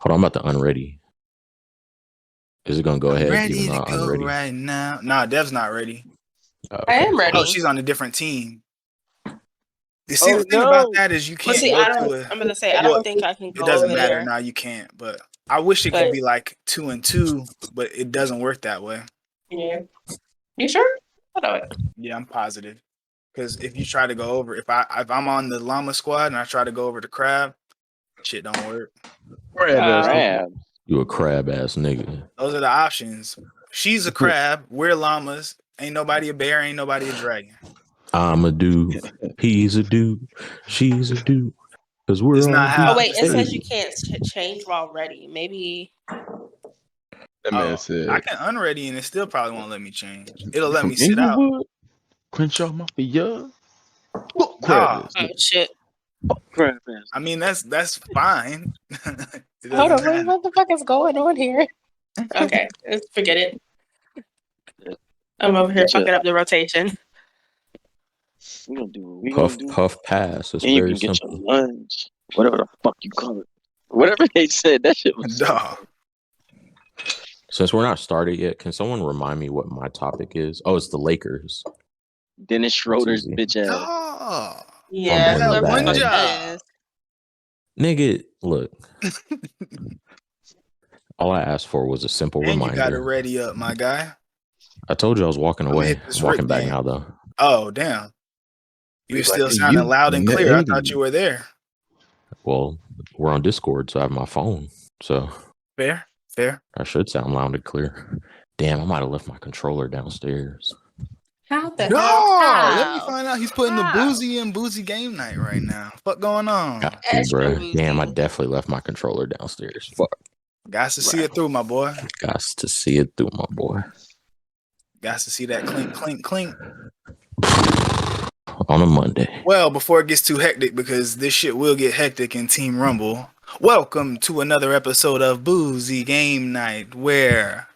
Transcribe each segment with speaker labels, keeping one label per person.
Speaker 1: Hold on, I'm about to unready. Is it gonna go ahead
Speaker 2: Ready
Speaker 1: even
Speaker 2: to
Speaker 1: though I'm
Speaker 2: go
Speaker 1: unready?
Speaker 2: right now. Nah, Dev's not ready.
Speaker 3: I am ready.
Speaker 2: Oh, she's on a different team. You see,
Speaker 4: Oh,
Speaker 2: the thing
Speaker 4: no.
Speaker 2: about that is you
Speaker 3: But
Speaker 2: can't
Speaker 3: see,
Speaker 2: go
Speaker 3: I
Speaker 2: to
Speaker 3: don't.
Speaker 2: a.
Speaker 3: I'm gonna say I don't think I can
Speaker 2: It
Speaker 3: go
Speaker 2: doesn't
Speaker 3: over
Speaker 2: matter
Speaker 3: there.
Speaker 2: now. You can't. But I wish it could
Speaker 3: But
Speaker 2: be like 2-2, but it doesn't work that way.
Speaker 3: yeah, you sure? I know it.
Speaker 2: Yeah, I'm positive. Because if you try to go over, if I'm on the llama squad and I try to go over to crab, shit don't work.
Speaker 4: Crab.
Speaker 1: You a crab ass nigga.
Speaker 2: Those are the options. She's a crab. We're llamas. Ain't nobody a bear. Ain't nobody a dragon.
Speaker 1: I'm a dude. He's a dude. She's a dude. Because we're
Speaker 2: It's
Speaker 1: all
Speaker 2: not how-
Speaker 3: Oh wait, it
Speaker 1: dudes.
Speaker 3: says you can't change while ready. Maybe.
Speaker 4: That man said,
Speaker 2: I can unready and it still probably won't let me change. It'll let
Speaker 4: from
Speaker 2: me sit out.
Speaker 4: Inglewood, Crenshaw Mafia. Fuck
Speaker 2: Nah.
Speaker 4: crab ass
Speaker 3: Oh
Speaker 4: nigga.
Speaker 3: shit.
Speaker 4: Fuck crab ass.
Speaker 2: I mean, that's fine. It
Speaker 3: Hold
Speaker 2: doesn't
Speaker 3: on,
Speaker 2: matter.
Speaker 3: what the fuck is going on here? Okay, forget it. I'm over here fucking up the rotation.
Speaker 4: We gonna do what we
Speaker 1: Puff,
Speaker 4: gonna do.
Speaker 1: puff, pass. It's
Speaker 4: And you
Speaker 1: very
Speaker 4: can get
Speaker 1: simple.
Speaker 4: your lunch. Whatever the fuck you call it. Whatever they said, that shit was so
Speaker 2: Duh.
Speaker 1: Since we're not started yet, can someone remind me what my topic is? Oh, it's the Lakers.
Speaker 4: Dennis Schroeder's
Speaker 1: easy.
Speaker 4: bitch ass.
Speaker 2: Duh.
Speaker 3: Yeah,
Speaker 1: Fumbling
Speaker 3: whoever
Speaker 2: one
Speaker 3: the fuck
Speaker 1: bag.
Speaker 3: that is.
Speaker 1: Nigga, look. All I asked for was a simple
Speaker 2: And you got to
Speaker 1: reminder.
Speaker 2: ready up, my guy.
Speaker 1: I told you I was walking
Speaker 2: I'ma
Speaker 1: away.
Speaker 2: hit this
Speaker 1: I'm walking
Speaker 2: Rick
Speaker 1: back
Speaker 2: game.
Speaker 1: now, though.
Speaker 2: Oh, damn. You
Speaker 4: He's
Speaker 2: still
Speaker 4: like, hey,
Speaker 2: sounding
Speaker 4: you
Speaker 2: loud and
Speaker 4: in the
Speaker 2: clear. I
Speaker 4: 80s.
Speaker 2: thought you were there.
Speaker 1: Well, we're on Discord, so I have my phone. So
Speaker 2: Fair.
Speaker 1: I should sound loud and clear. Damn, I might have left my controller downstairs.
Speaker 3: How the
Speaker 2: No,
Speaker 3: hell?
Speaker 2: let me find out. He's putting the Boozy in Boozy game night right now. What going on?
Speaker 1: Got to,
Speaker 3: Extra
Speaker 1: bruh.
Speaker 3: Boozy.
Speaker 1: Damn, I definitely left my controller downstairs. Fuck.
Speaker 2: Got to see it through, my boy.
Speaker 1: Got to see it through, my boy.
Speaker 2: Got to see that clink, clink, clink.
Speaker 1: On a Monday.
Speaker 2: Well, before it gets too hectic, because this shit will get hectic in Team Rumble, welcome to another episode of Boozy Game Night, where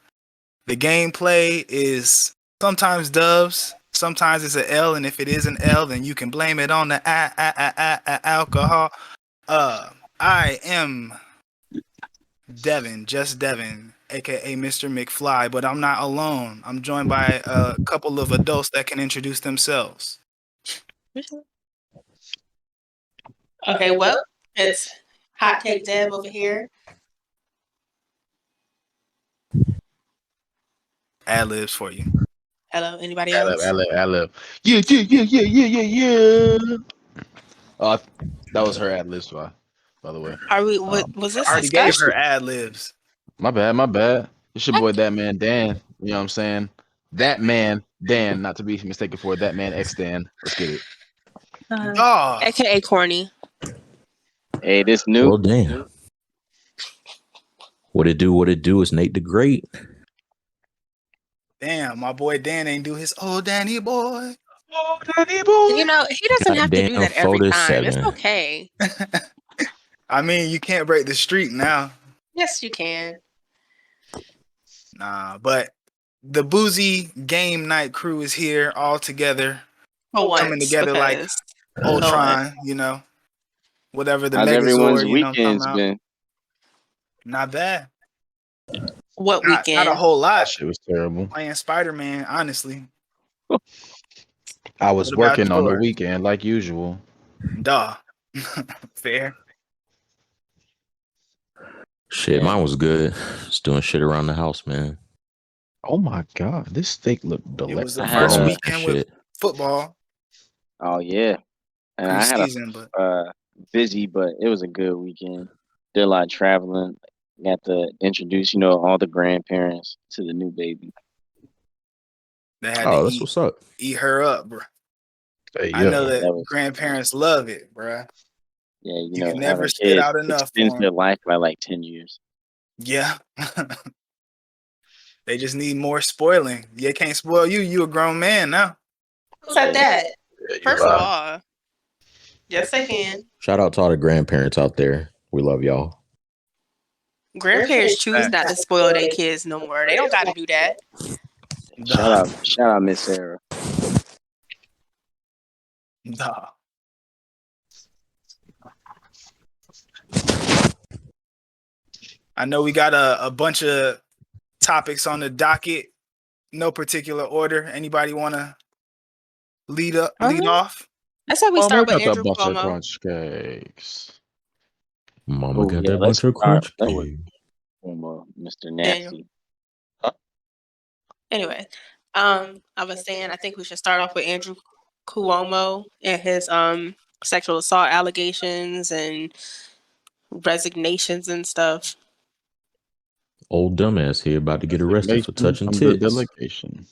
Speaker 2: the gameplay is sometimes dubs, sometimes it's an L, and if it is an L, then you can blame it on the alcohol. I am Devin, just Devin, aka Mr. McFly, but I'm not alone. I'm joined by a couple of adults that can introduce themselves.
Speaker 3: Okay, well, it's Hot Cake Dev over here.
Speaker 2: Ad-libs for you.
Speaker 3: Hello, anybody else?
Speaker 4: I love. Yeah. That was her ad lib, by the way.
Speaker 3: Are we? Was this
Speaker 2: I already gave
Speaker 3: discussion?
Speaker 2: her ad-libs.
Speaker 4: My bad. It's your boy, That Man Dan. You know what I'm saying? That Man Dan, not to be mistaken for That Man X Dan. Let's get it.
Speaker 2: Dog.
Speaker 3: AKA corny.
Speaker 4: Hey, this new.
Speaker 1: Well, damn. What it do is Nate the Great.
Speaker 2: Damn, my boy Dan ain't do his old Danny boy.
Speaker 4: Oh, Danny boy.
Speaker 3: You know, he doesn't have to do
Speaker 1: Goddamn
Speaker 3: that every time.
Speaker 1: 47.
Speaker 3: It's okay.
Speaker 2: I mean, you can't break the streak now.
Speaker 3: Yes, you can.
Speaker 2: Nah, but the Boozy Game Night crew is here all together,
Speaker 3: For once,
Speaker 2: coming together like
Speaker 3: because-
Speaker 2: Ultron, you know, whatever the
Speaker 4: How's everyone's
Speaker 2: Megazord, you know what I'm
Speaker 4: weekends
Speaker 2: talking about?
Speaker 4: been?
Speaker 2: Not bad.
Speaker 3: What
Speaker 2: Not
Speaker 3: weekend?
Speaker 2: a whole lot.
Speaker 4: That shit was terrible.
Speaker 2: Playing Spider-Man, honestly.
Speaker 4: I was
Speaker 2: What about
Speaker 4: working on the
Speaker 2: yours?
Speaker 4: weekend like usual.
Speaker 2: Duh. Fair.
Speaker 1: Shit,
Speaker 4: Yeah.
Speaker 1: mine was good. Just doing shit around the house, man.
Speaker 4: Oh my god, this steak looked
Speaker 2: It was
Speaker 4: delicious.
Speaker 2: the
Speaker 4: I
Speaker 2: first
Speaker 4: had,
Speaker 2: weekend with
Speaker 1: Shit.
Speaker 2: football
Speaker 5: Oh yeah, and I had
Speaker 2: preseason, but
Speaker 5: a busy, but it was a good weekend. Did a lot of traveling. Got to introduce, all the grandparents to the new baby.
Speaker 2: they had
Speaker 1: Oh,
Speaker 2: to
Speaker 1: that's what's up.
Speaker 2: eat her up, bro.
Speaker 4: hey,
Speaker 2: I know that
Speaker 5: That was-
Speaker 2: grandparents love it, bro.
Speaker 5: Yeah,
Speaker 2: You can never
Speaker 5: having
Speaker 2: spit
Speaker 5: kids
Speaker 2: out enough
Speaker 5: extends
Speaker 2: for
Speaker 5: their
Speaker 2: 'em.
Speaker 5: life by like 10 years.
Speaker 2: Yeah. They just need more spoiling. They can't spoil you. You a grown man now.
Speaker 3: Who said that?
Speaker 4: Yeah,
Speaker 3: First of all, yes, I can.
Speaker 1: Shout out to all the grandparents out there. We love y'all.
Speaker 3: Grandparents choose not to spoil their kids no more. They don't got to do that.
Speaker 5: Shout out, Miss Sarah.
Speaker 2: Nah. I know we got a bunch of topics on the docket. No particular order. Anybody want to lead off?
Speaker 3: I said we
Speaker 4: Oh man,
Speaker 3: start
Speaker 4: we
Speaker 3: with
Speaker 4: got the
Speaker 3: Andrew
Speaker 4: butter
Speaker 3: Cuomo.
Speaker 4: crunch cakes.
Speaker 1: Mama
Speaker 5: Oh
Speaker 1: got
Speaker 5: yeah,
Speaker 1: that
Speaker 5: let's
Speaker 1: butter
Speaker 5: start.
Speaker 1: crunch
Speaker 5: Let's with
Speaker 1: cake.
Speaker 5: Mr.
Speaker 3: Daniel.
Speaker 5: Nasty.
Speaker 3: Anyway, I was saying I think we should start off with Andrew Cuomo and his sexual assault allegations and resignations and stuff.
Speaker 1: Old dumbass here about to get arrested for touching
Speaker 4: From the
Speaker 1: tits.
Speaker 4: delegation.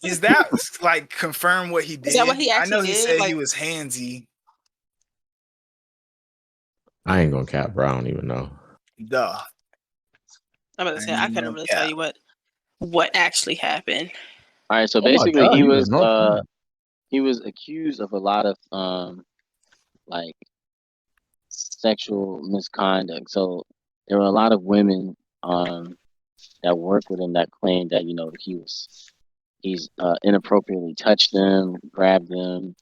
Speaker 2: Is that like confirm what he did?
Speaker 3: Is that what he
Speaker 2: I
Speaker 3: actually
Speaker 2: know he
Speaker 3: did?
Speaker 2: said he
Speaker 3: Like,
Speaker 2: was handsy.
Speaker 1: I ain't gonna cap, bro. I don't even know.
Speaker 2: Duh.
Speaker 3: I'm about to say, I
Speaker 2: ain't
Speaker 3: couldn't
Speaker 2: no
Speaker 3: really
Speaker 2: cap.
Speaker 3: tell you what actually happened.
Speaker 5: All right, so
Speaker 4: Oh my
Speaker 5: basically
Speaker 4: God,
Speaker 5: he
Speaker 4: was
Speaker 5: was he was accused of a lot of like sexual misconduct. So there were a lot of women that worked with him that claimed that he's inappropriately touched them, grabbed them,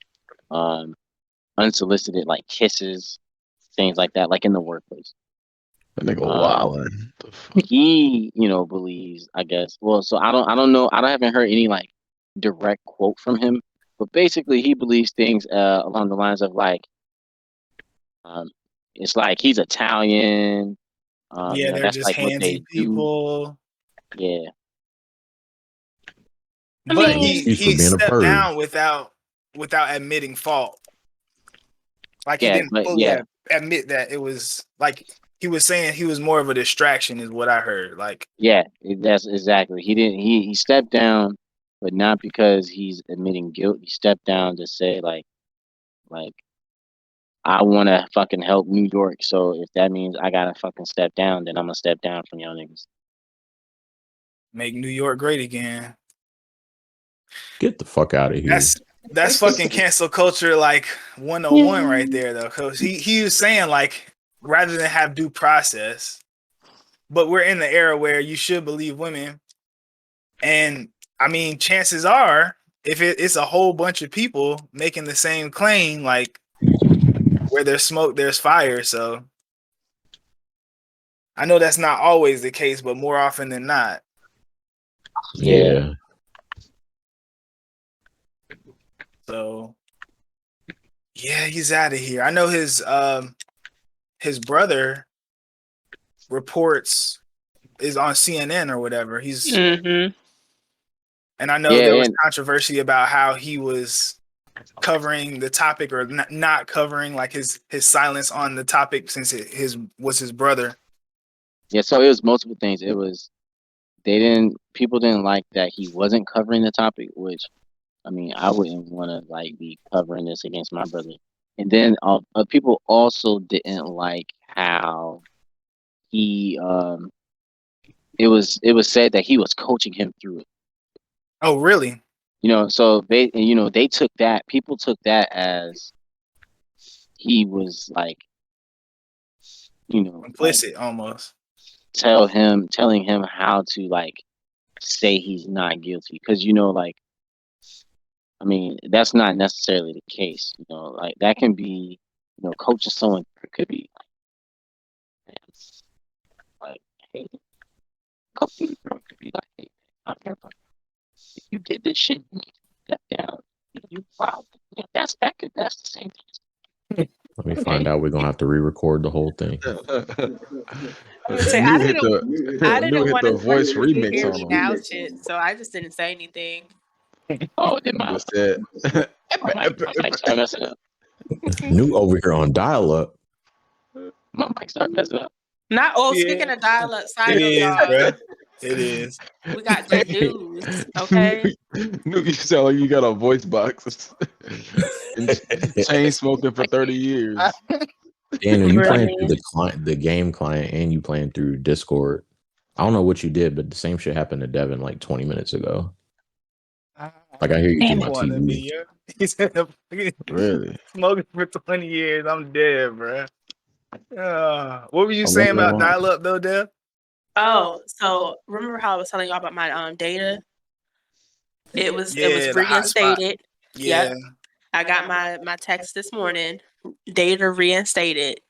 Speaker 5: unsolicited like kisses, things like that, like in the workplace.
Speaker 4: that nigga
Speaker 5: Um,
Speaker 4: wildin'. The fuck?
Speaker 5: he believes, I guess. Well, so I don't know. I haven't heard any like direct quote from him, but basically he believes things along the lines of like um, it's like he's Italian.
Speaker 2: Yeah, they're
Speaker 5: That's
Speaker 2: just
Speaker 5: like what they
Speaker 2: handsy
Speaker 5: do.
Speaker 2: people.
Speaker 5: Yeah,
Speaker 3: I
Speaker 2: But
Speaker 3: mean,
Speaker 1: Excuse for
Speaker 2: he
Speaker 1: being a
Speaker 2: stepped
Speaker 1: perv.
Speaker 2: down without admitting fault. Like he
Speaker 5: yeah,
Speaker 2: didn't
Speaker 5: but
Speaker 2: fully
Speaker 5: yeah,
Speaker 2: admit that it was like he was saying he was more of a distraction, is what I heard. Like,
Speaker 5: yeah. That's exactly. He didn't. He stepped down, but not because he's admitting guilt. He stepped down to say like I want to fucking help New York. So if that means I gotta fucking step down, then I'm gonna step down from y'all niggas.
Speaker 2: make New York great again.
Speaker 1: Get the fuck out of here.
Speaker 2: That's fucking cancel culture like 101 right there though. Cause he was saying like rather than have due process, but we're in the era where you should believe women. And I mean, chances are if it's a whole bunch of people making the same claim, like where there's smoke, there's fire. So I know that's not always the case, but more often than not.
Speaker 1: Yeah.
Speaker 2: So yeah, he's out of here. I know his brother reports is on CNN or whatever. He's
Speaker 3: mm-hmm.
Speaker 2: and I know
Speaker 5: Yeah,
Speaker 2: there was
Speaker 5: and
Speaker 2: controversy about how he was covering the topic or not covering, like his silence on the topic since it was his brother.
Speaker 5: yeah. So it was multiple things. It was people didn't like that he wasn't covering the topic, which I mean I wouldn't want to like be covering this against my brother. And then people also didn't like how he it was said that he was coaching him through it.
Speaker 2: Oh, really?
Speaker 5: So they took that, people took that as he was like,
Speaker 2: Implicit almost.
Speaker 5: telling him how to like say he's not guilty. Because like, I mean, that's not necessarily the case. Like that can be, coaching someone could be like, hey, coaching could be like, hey, I'm here, but you did this shit, you step down, you wow, that's the same thing.
Speaker 1: Let me find out. We're gonna have to re-record the whole thing.
Speaker 3: Say,
Speaker 4: New
Speaker 3: I
Speaker 4: hit
Speaker 3: didn't
Speaker 4: hit
Speaker 3: want
Speaker 4: the
Speaker 3: to
Speaker 4: voice remix
Speaker 3: hear
Speaker 4: on
Speaker 3: me
Speaker 4: him.
Speaker 3: now shit, so I just didn't say anything.
Speaker 5: Oh, it
Speaker 4: He just said,
Speaker 5: my mic started messing up.
Speaker 1: New over here on dial-up.
Speaker 5: My mic started messing up.
Speaker 3: Not
Speaker 2: Yeah.
Speaker 3: speaking of dial-up, side
Speaker 2: It
Speaker 3: note,
Speaker 2: is,
Speaker 3: y'all.
Speaker 2: bro. It is.
Speaker 3: We got good news, okay?
Speaker 4: New, you sound like you got a voice box. And chain smoking for 30 years.
Speaker 1: Daniel, you playing
Speaker 3: Really?
Speaker 1: through the game client, and you playing through Discord. I don't know what you did, but the same shit happened to Devin like 20 minutes ago. Like I hear you through my TV.
Speaker 2: He said,
Speaker 4: Really?
Speaker 2: smoking for 20 years. I'm dead, bro. What were you
Speaker 1: I
Speaker 2: saying
Speaker 1: wonder
Speaker 2: about
Speaker 1: why.
Speaker 2: dial-up though, Dev?
Speaker 3: Oh, so remember how I was telling y'all about my data? It was
Speaker 2: Yeah, the hotspot.
Speaker 3: reinstated.
Speaker 2: Yeah.
Speaker 3: Yep. I got my text this morning. Data reinstated.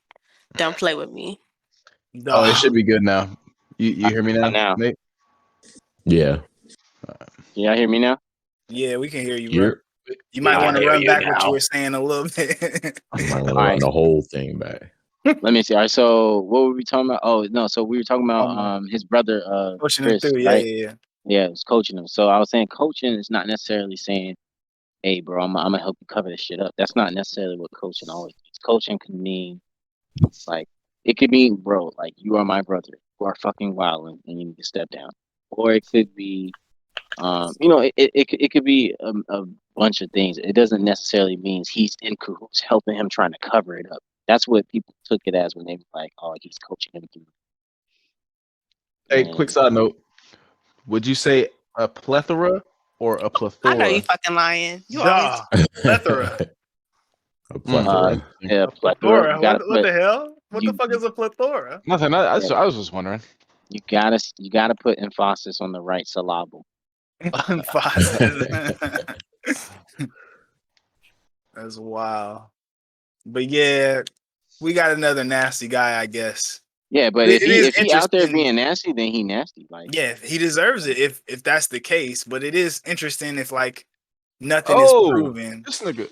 Speaker 3: Don't play with me.
Speaker 4: Oh, it should be good now. You hear me now?
Speaker 5: Now.
Speaker 4: Nate?
Speaker 1: Yeah.
Speaker 5: Y'all hear me now?
Speaker 2: Yeah, we can hear you, bro.
Speaker 1: You're
Speaker 2: You might
Speaker 5: I
Speaker 2: want to
Speaker 5: hear
Speaker 2: run
Speaker 5: you
Speaker 2: back what
Speaker 5: now.
Speaker 2: you were saying a little bit.
Speaker 1: I might want to
Speaker 5: All
Speaker 1: run
Speaker 5: right.
Speaker 1: the whole thing back.
Speaker 5: Let me see. All right, so what were we talking about? Oh no, so we were talking about his brother
Speaker 2: Pushing him
Speaker 5: Chris,
Speaker 2: through.
Speaker 5: right?
Speaker 2: Yeah.
Speaker 5: Yeah, it was coaching him. So I was saying coaching is not necessarily saying, hey bro, I'm gonna help you cover this shit up. That's not necessarily what coaching always means. Coaching can mean like it could mean, bro, like you are my brother. You are fucking wilding and you need to step down. Or it could be it could be a bunch of things. It doesn't necessarily mean he's in cahoots helping him trying to cover it up. That's what people took it as when they were like, "Oh, he's coaching him through."
Speaker 4: Hey, quick side note. Would you say a plethora or a plethora?
Speaker 3: I know you fucking lying. You
Speaker 2: Duh.
Speaker 3: always
Speaker 2: Plethora.
Speaker 1: A plethora.
Speaker 5: Yeah,
Speaker 2: Plethora.
Speaker 5: You gotta
Speaker 2: What the
Speaker 5: put,
Speaker 2: hell? What the
Speaker 5: you-
Speaker 2: fuck is a plethora?
Speaker 4: Nothing. I was just wondering.
Speaker 5: you gotta put emphasis on the right syllable.
Speaker 2: That's wild. But yeah, we got another nasty guy, I guess.
Speaker 5: Yeah, but
Speaker 2: It is
Speaker 5: if he out there
Speaker 2: interesting.
Speaker 5: being nasty, then he nasty. Like
Speaker 2: Yeah, he deserves it if that's the case. But it is interesting if like nothing is
Speaker 4: Oh,
Speaker 2: proven.
Speaker 4: this nigga.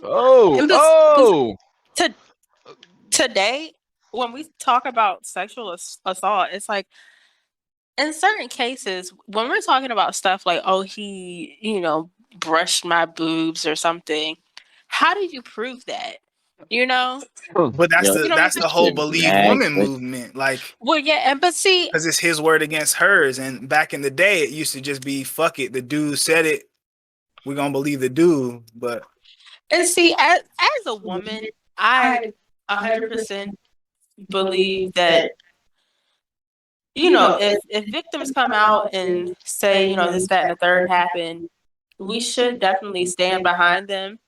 Speaker 3: Today, when we talk about sexual assault, it's like in certain cases, when we're talking about stuff like, oh, he, brushed my boobs or something, how do you prove that?
Speaker 2: But that's
Speaker 5: Yeah.
Speaker 2: that's the whole believe woman
Speaker 5: Exactly.
Speaker 2: movement. Like,
Speaker 3: Well, yeah, but see,
Speaker 2: because it's his word against hers. And back in the day, it used to just be fuck it. The dude said it. We're gonna believe the dude. But
Speaker 3: and see, as a woman, I 100% believe that if victims come out and say this, that, and the third happened, we should definitely stand behind them.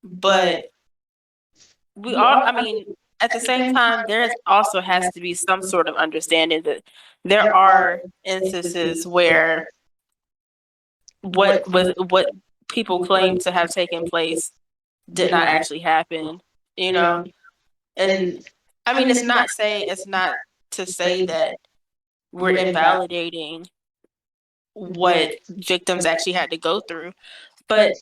Speaker 3: But at the same time, there also has to be some sort of understanding that there are instances where what people claim to have taken place did not actually happen, and it's not to say that we're invalidating what victims actually had to go through, but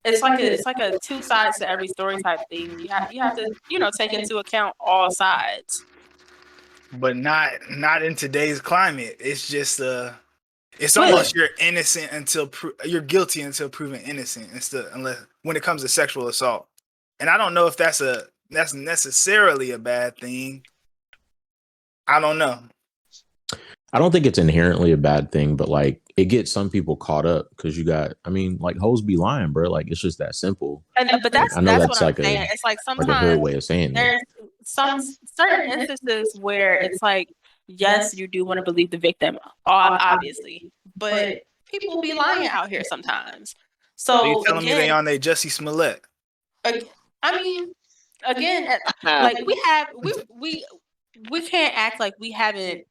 Speaker 3: it's like a two sides to every story type thing. You have to take into account all sides.
Speaker 2: But not in today's climate. It's just it's almost you're innocent until you're guilty until proven innocent. Unless when it comes to sexual assault, and I don't know if that's necessarily a bad thing. I don't know.
Speaker 1: I don't think it's inherently a bad thing, but like it gets some people caught up because like hoes be lying, bro. Like it's just that simple.
Speaker 3: But that's
Speaker 1: I know
Speaker 3: that's
Speaker 1: that's
Speaker 3: what
Speaker 1: like
Speaker 3: I'm saying. It's like
Speaker 1: a hood
Speaker 3: sometimes
Speaker 1: way of saying
Speaker 3: there's
Speaker 1: it.
Speaker 3: some certain instances where it's like, yes, you do want to believe the victim, obviously, but people be lying out here sometimes. So
Speaker 2: you telling me they on their Jussie Smollett?
Speaker 3: Again, like we can't act like we haven't.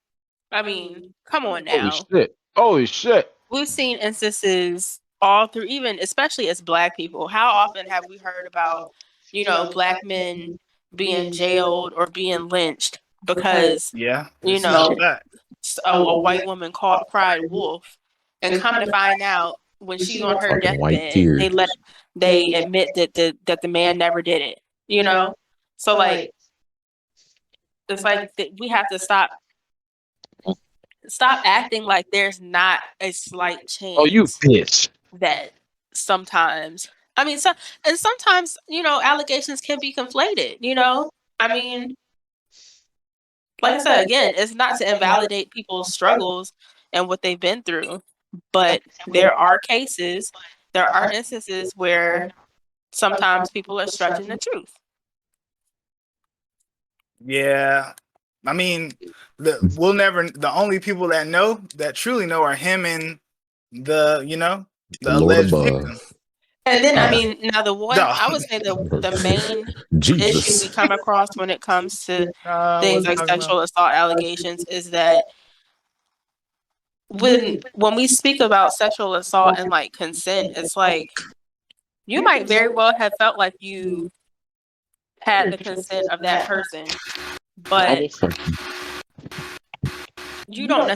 Speaker 3: Come on now.
Speaker 4: Holy shit.
Speaker 3: We've seen instances all through, even especially as Black people. How often have we heard about, Black men being jailed or being lynched because, a white woman cried wolf, and come to find out when she's on her deathbed, they admit that the man never did it. So like it's like we have to stop acting like there's not a slight chance.
Speaker 4: Oh, you bitch.
Speaker 3: That sometimes, sometimes, allegations can be conflated, like I said, again, it's not to invalidate people's struggles and what they've been through, but there are instances where sometimes people are stretching the truth.
Speaker 2: Yeah. The only people that truly know are him and the alleged victim.
Speaker 3: And then, now I would say the main issue we come across when it comes to things like sexual assault allegations is that when we speak about sexual assault and like consent, it's like you might very well have felt like you had the consent of that person, but you don't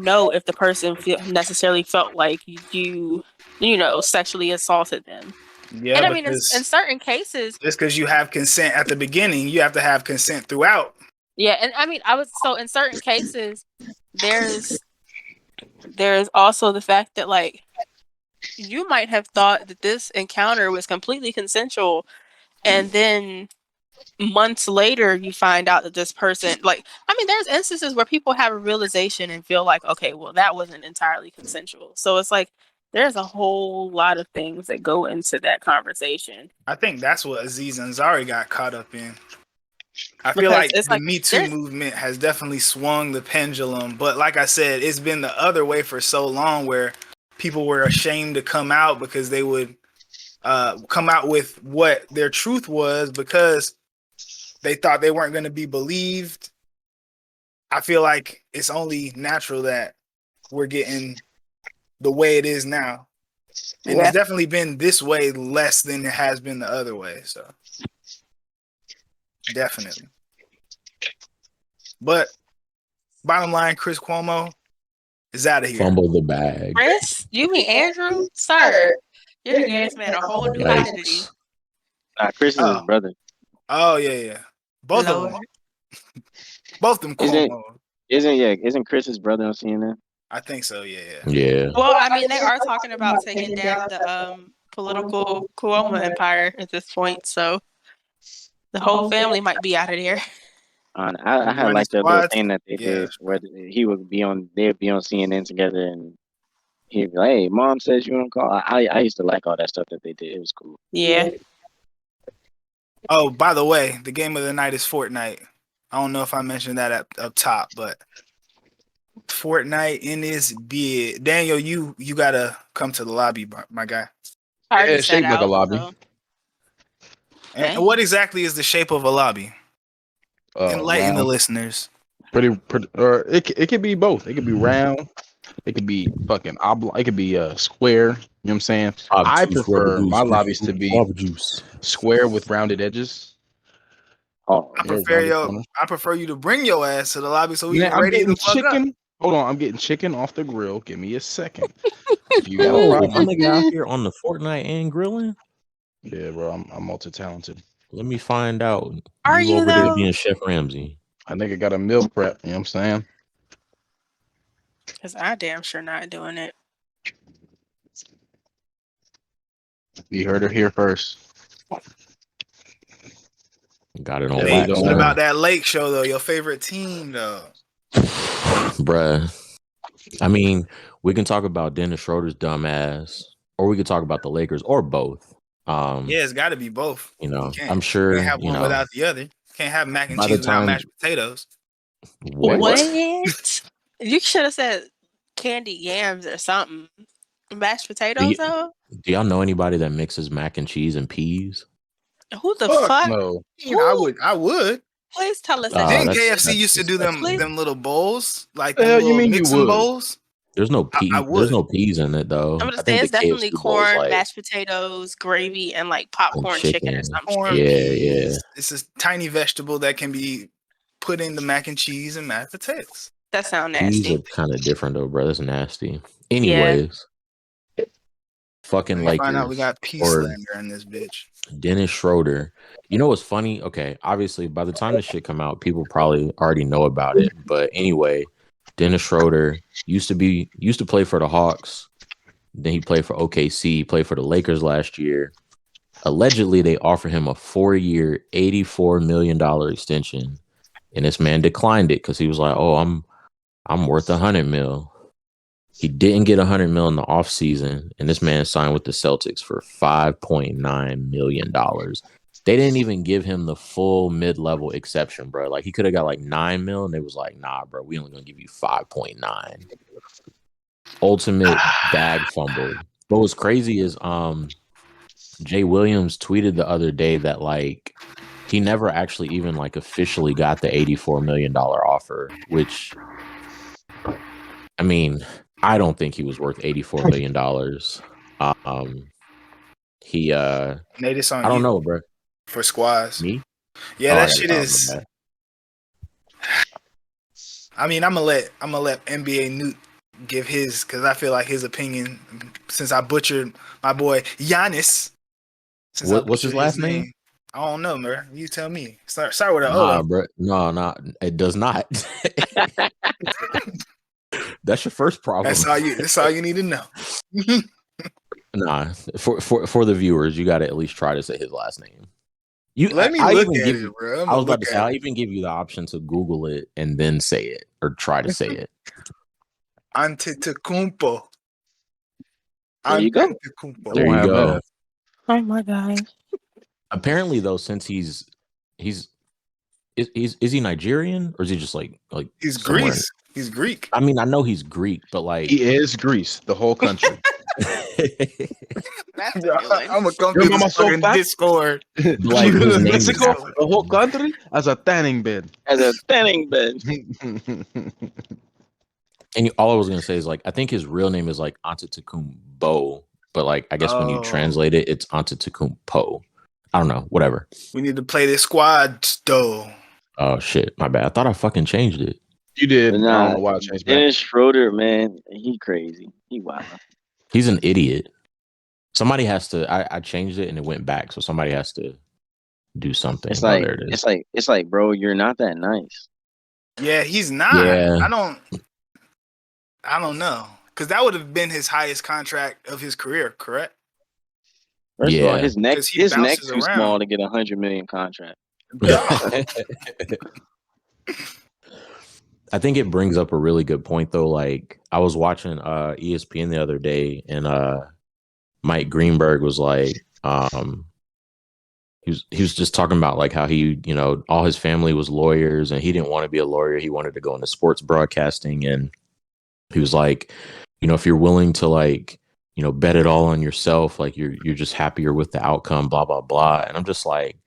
Speaker 3: know if the person necessarily felt like you sexually assaulted them.
Speaker 2: Yeah,
Speaker 3: and I mean, in certain cases,
Speaker 2: just because you have consent at the beginning, you have to have consent throughout.
Speaker 3: yeah. And I mean, in certain cases, there's also the fact that like you might have thought that this encounter was completely consensual, and then months later you find out that this person, like, I mean, there's instances where people have a realization and feel like, okay, well, that wasn't entirely consensual. So it's like there's a whole lot of things that go into that conversation.
Speaker 2: I think that's what Aziz Ansari got caught up in. I feel like the Me Too movement has definitely swung the pendulum, but like I said, it's been the other way for so long where people were ashamed to come out because they would come out with what their truth was because they thought they weren't going to be believed. I feel like it's only natural that we're getting the way it is now. And it's definitely been this way less than it has been the other way. So definitely. But bottom line, Chris Cuomo is out of here.
Speaker 1: Fumble the bag.
Speaker 3: Chris? You mean Andrew? Sir, you're giving this man a whole new identity.
Speaker 5: Chris is his brother.
Speaker 2: Oh yeah. Both of them. Both them Cuomo.
Speaker 5: Isn't Chris his brother on CNN?
Speaker 2: I think so, yeah.
Speaker 3: Well, I mean, they are talking about taking down the political Cuomo empire at this point, so the whole family might be out of there.
Speaker 5: I had like the little thing that they did where they'd be on CNN together and he'd be like, hey, mom says you want to call. I used to like all that stuff that they did. It was cool.
Speaker 3: Yeah.
Speaker 2: Oh, by the way, the game of the night is Fortnite. I don't know if I mentioned that up top, but Fortnite in this bid. Daniel, you gotta come to the lobby, my guy.
Speaker 4: It's shaped like a lobby.
Speaker 3: So.
Speaker 2: And what exactly is the shape of a lobby? Enlighten the listeners.
Speaker 4: Pretty. Or it could be both. It could be round. It could be fucking oblong. It could be square. You know what I'm saying? I prefer my lobbies to be square with rounded edges.
Speaker 2: Oh, I prefer you to bring your ass to the lobby so we can ready the fuck up.
Speaker 4: Hold on, I'm getting chicken off the grill. Give me a second.
Speaker 1: You got a problem? I'm nigga out here on the Fortnite and grilling.
Speaker 4: Yeah, bro, I'm multi-talented.
Speaker 1: Let me find out.
Speaker 3: Are you
Speaker 1: over
Speaker 3: though?
Speaker 1: there being Chef Ramsay?
Speaker 4: I nigga got a meal prep. You know what I'm saying?
Speaker 3: Because I damn sure not doing it.
Speaker 4: You heard it here first.
Speaker 1: Got it on wax.
Speaker 2: What about that Lake show though? Your favorite team though?
Speaker 1: Bruh. I mean, we can talk about Dennis Schroeder's dumb ass, or we could talk about the Lakers, or both.
Speaker 2: It's got to be both.
Speaker 1: You know, I'm sure.
Speaker 2: You can't have one without the other. You can't have mac and cheese without mashed potatoes.
Speaker 3: What? You should have said candied yams or something. Mashed potatoes, though?
Speaker 1: Do y'all know anybody that mixes mac and cheese and peas?
Speaker 3: Who the fuck?
Speaker 4: No.
Speaker 2: I would.
Speaker 3: Please tell us.
Speaker 2: Didn't KFC used to do them little bowls, like you mean mixing bowls?
Speaker 1: There's no peas. There's no peas in it though.
Speaker 3: I'm gonna say it's definitely corn, mashed potatoes, gravy, and like popcorn chicken or something.
Speaker 2: Yeah. It's a tiny vegetable that can be put in the mac and cheese and mashed potatoes.
Speaker 3: That sounds nasty.
Speaker 1: Peas are kind of different though, bro. That's nasty. Anyways, fucking Lakers.
Speaker 2: Find out we got peace slander in this bitch.
Speaker 1: Dennis Schroeder. You know what's funny? Okay, obviously by the time this shit come out, people probably already know about it. But anyway, Dennis Schroeder used to play for the Hawks. Then he played for OKC. He played for the Lakers last year. Allegedly, they offered him a 4-year, $84 million extension, and this man declined it because he was like, "Oh, I'm worth $100 million." He didn't get $100 million in the offseason, and this man signed with the Celtics for $5.9 million. They didn't even give him the full mid-level exception, bro. Like, he could have got like $9 million, and they was like, "Nah, bro, we only gonna give you 5.9." Ultimate bag fumble. What was crazy is Jay Williams tweeted the other day that like he never actually even like officially got the $84 million offer, which I mean, I don't think he was worth $84 million.
Speaker 2: Nate, it's on
Speaker 1: I don't know, bro.
Speaker 2: For squads.
Speaker 1: Me?
Speaker 2: Yeah, that shit is. I mean, I'm gonna let NBA Newt give his, because I feel like his opinion, since I butchered my boy Giannis.
Speaker 1: What's his last name?
Speaker 2: I don't know, man. You tell me. Start with an
Speaker 1: O.
Speaker 2: O.
Speaker 1: Bro. No, it does not. That's your first problem.
Speaker 2: That's all you need to know.
Speaker 1: Nah, for the viewers, you got to at least try to say his last name.
Speaker 2: Let me look at it, bro.
Speaker 1: I was about to say, I'll even give you the option to Google it and then say it or try to say it.
Speaker 2: Antetokounmpo.
Speaker 5: There you go.
Speaker 1: There you go.
Speaker 3: Oh my God.
Speaker 1: Apparently, though, since is he Nigerian or is he just like
Speaker 2: he's Greece? He's Greek.
Speaker 1: I mean, I know he's Greek, but like
Speaker 4: he is Greece, the whole country.
Speaker 2: I'm gonna come to this fucking Discord.
Speaker 1: Like
Speaker 4: Mexico, the whole country as a tanning bed.
Speaker 1: And all I was gonna say is like I think his real name is like Antetokounmpo, but like I guess when you translate it, it's Antetokounmpo. I don't know, whatever.
Speaker 2: We need to play this squad though.
Speaker 1: Oh shit, my bad. I thought I fucking changed it.
Speaker 4: You did.
Speaker 5: Nah,
Speaker 4: I don't know why I changed back.
Speaker 5: Dennis Schroeder, man, he crazy. He wild.
Speaker 1: He's an idiot. Somebody has to. I changed it and it went back, so somebody has to do something.
Speaker 5: It's like it's like, bro, you're not that nice.
Speaker 2: Yeah, he's not.
Speaker 1: Yeah.
Speaker 2: I don't know, because that would have been his highest contract of his career, correct?
Speaker 5: First of all, his neck's too small to get a $100 million contract.
Speaker 1: I think it brings up a really good point though. Like I was watching ESPN the other day, and Mike Greenberg was like, he was just talking about like how he, all his family was lawyers, and he didn't want to be a lawyer. He wanted to go into sports broadcasting, and he was like, if you're willing to like, bet it all on yourself, like you're just happier with the outcome, blah blah blah. And I'm just like,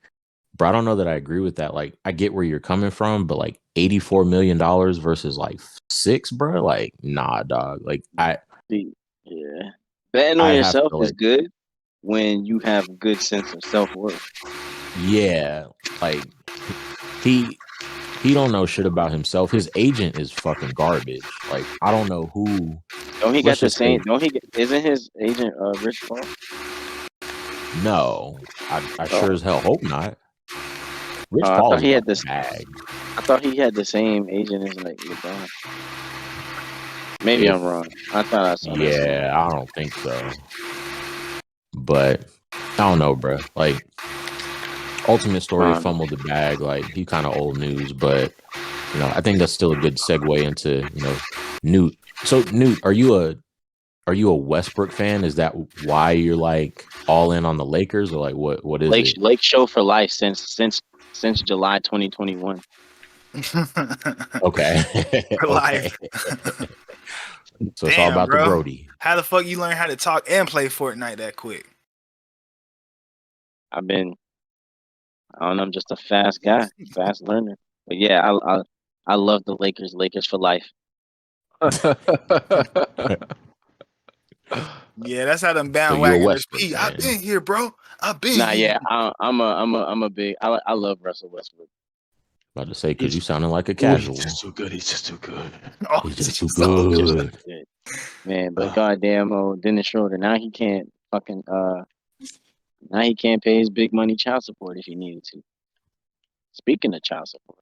Speaker 1: bro, I don't know that I agree with that. Like, I get where you're coming from, but like $84 million versus like 6, bro. Like, nah, dog. Like,
Speaker 5: betting on yourself is good when you have a good sense of self-worth.
Speaker 1: Yeah, like he don't know shit about himself. His agent is fucking garbage. Like, I don't know who.
Speaker 5: Don't he got the same? Isn't his agent Rich Paul?
Speaker 1: No, I sure as hell hope not. Rich
Speaker 5: I
Speaker 1: Paul
Speaker 5: thought he had this
Speaker 1: bag.
Speaker 5: I thought he had the same agent as like LeBron. Maybe I'm wrong. I thought I saw.
Speaker 1: Yeah, I don't think so. But I don't know, bro. Like, ultimate story fumbled the bag. Like, he kind of old news, but I think that's still a good segue into Newt. So Newt, are you a Westbrook fan? Is that why you're like all in on the Lakers, or like what is it?
Speaker 5: Lake Show for life since July 2021.
Speaker 1: Okay.
Speaker 2: For life.
Speaker 1: So it's all about the Brody.
Speaker 2: How the fuck you learn how to talk and play Fortnite that quick?
Speaker 5: I don't know, I'm just a fast guy, fast learner. But yeah, I love the Lakers. Lakers for life.
Speaker 2: Yeah, that's how them bandwagoners be. I've been here, bro. I've been here.
Speaker 5: Yeah, I'm a big. I love Russell Westbrook.
Speaker 1: About to say, because you sounding like a casual.
Speaker 4: He's just too good.
Speaker 2: Oh,
Speaker 1: he's just too good.
Speaker 5: Man, but goddamn, Dennis Schroeder. Now he can't fucking Now he can't pay his big money child support if he needed to. Speaking of child support.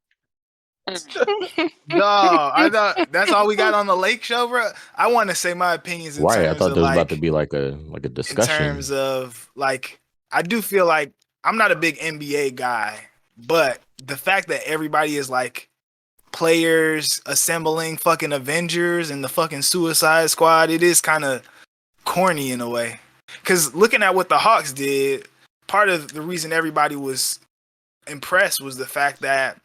Speaker 2: No, I thought that's all we got on the Lake Show, bro. I want to say my opinions.
Speaker 1: Right, I thought there was about to be like a discussion.
Speaker 2: In terms of like, I do feel like I'm not a big NBA guy, but the fact that everybody is like players assembling fucking Avengers and the fucking Suicide Squad, it is kind of corny in a way. Because looking at what the Hawks did, part of the reason everybody was impressed was the fact that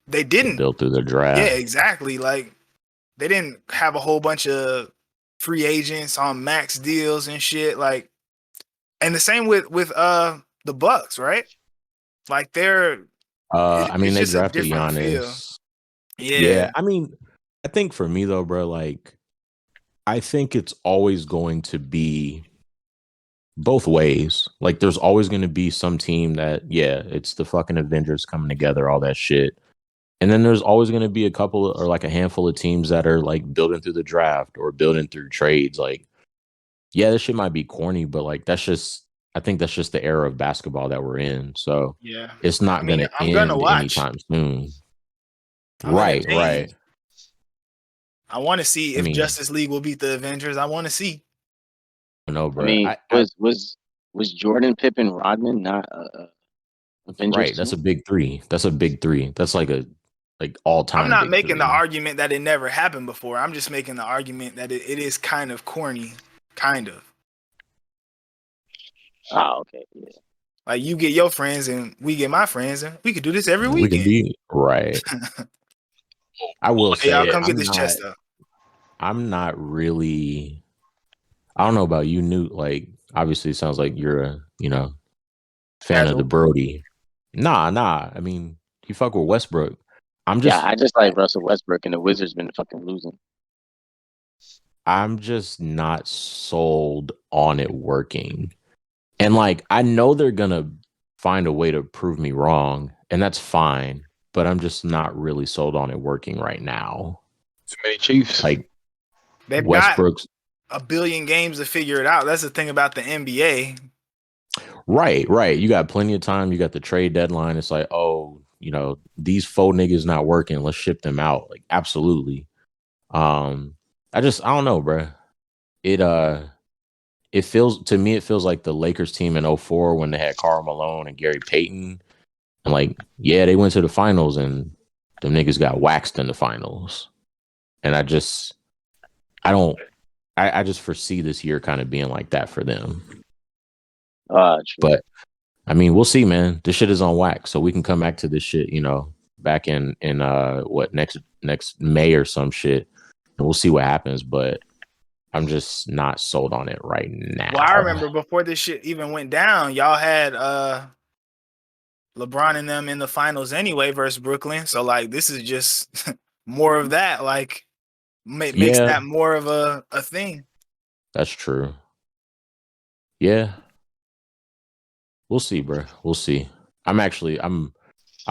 Speaker 2: they didn't
Speaker 1: build through the draft.
Speaker 2: Yeah, exactly. Like, they didn't have a whole bunch of free agents on max deals and shit. Like, and the same with the Bucks, right? Like, they're
Speaker 1: I mean, they drafted Giannis. Yeah. I mean, I think for me though, bro, like, I think it's always going to be both ways. Like, there's always going to be some team that, yeah, it's the fucking Avengers coming together, all that shit. And then there's always going to be a couple or like a handful of teams that are like building through the draft or building through trades. Like, yeah, this shit might be corny, but like I think that's just the era of basketball that we're in. So
Speaker 2: Yeah,
Speaker 1: it's not going to
Speaker 2: I'm gonna
Speaker 1: end
Speaker 2: watch.
Speaker 1: anytime soon.
Speaker 2: I'm
Speaker 1: Right.
Speaker 2: entertained. I want to see if
Speaker 1: I mean,
Speaker 2: Justice League will beat the Avengers. I want to see.
Speaker 1: No, bro.
Speaker 5: I mean, was Jordan, Pippen, Rodman not Avengers?
Speaker 1: Right. That's a big three. That's a big three. That's like all time.
Speaker 2: I'm not making the argument that it never happened before. I'm just making the argument that it is kind of corny, kind of.
Speaker 5: Oh, okay. Yeah.
Speaker 2: Like you get your friends and we get my friends, and we could do this every weekend.
Speaker 1: We can be right. I will say,
Speaker 2: y'all come get this chest up.
Speaker 1: I'm not really. I don't know about you, Newt. Like, obviously, it sounds like you're a fan of the Brody. Nah. I mean, you fuck with Westbrook. I
Speaker 5: just like Russell Westbrook, and the Wizards been fucking losing.
Speaker 1: I'm just not sold on it working. And like, I know they're gonna find a way to prove me wrong, and that's fine. But I'm just not really sold on it working right now.
Speaker 4: Too many Chiefs.
Speaker 1: Like
Speaker 2: they've
Speaker 1: Westbrook's
Speaker 2: got 1 billion games to figure it out. That's the thing about the NBA.
Speaker 1: Right. You got plenty of time. You got the trade deadline. It's like, oh, these faux niggas not working. Let's ship them out. Like, absolutely. I don't know, bro. It feels like the Lakers team in 2004 when they had Karl Malone and Gary Payton. And like, yeah, they went to the finals and them niggas got waxed in the finals. And I just foresee this year kind of being like that for them. But I mean, we'll see, man. This shit is on wax, so we can come back to this shit, back in what next May or some shit, and we'll see what happens. But I'm just not sold on it right now.
Speaker 2: Well, I remember before this shit even went down, y'all had LeBron and them in the finals anyway versus Brooklyn. So like, this is just more of that. Like, makes that more of a thing.
Speaker 1: That's true. Yeah. We'll see, bro. We'll see. I'm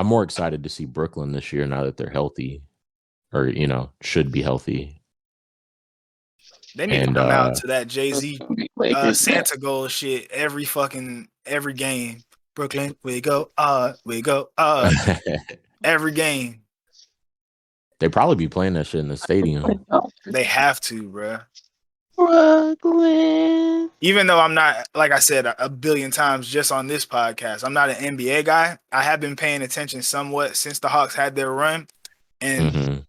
Speaker 1: more excited to see Brooklyn this year now that they're healthy, or should be healthy.
Speaker 2: They need to come out to that Jay-Z Santa goal shit every game. Brooklyn, we go, every game.
Speaker 1: They probably be playing that shit in the stadium.
Speaker 2: They have to, bro.
Speaker 5: Brooklyn.
Speaker 2: Even though I'm not, like I said 1 billion times just on this podcast, I'm not an NBA guy. I have been paying attention somewhat since the Hawks had their run, and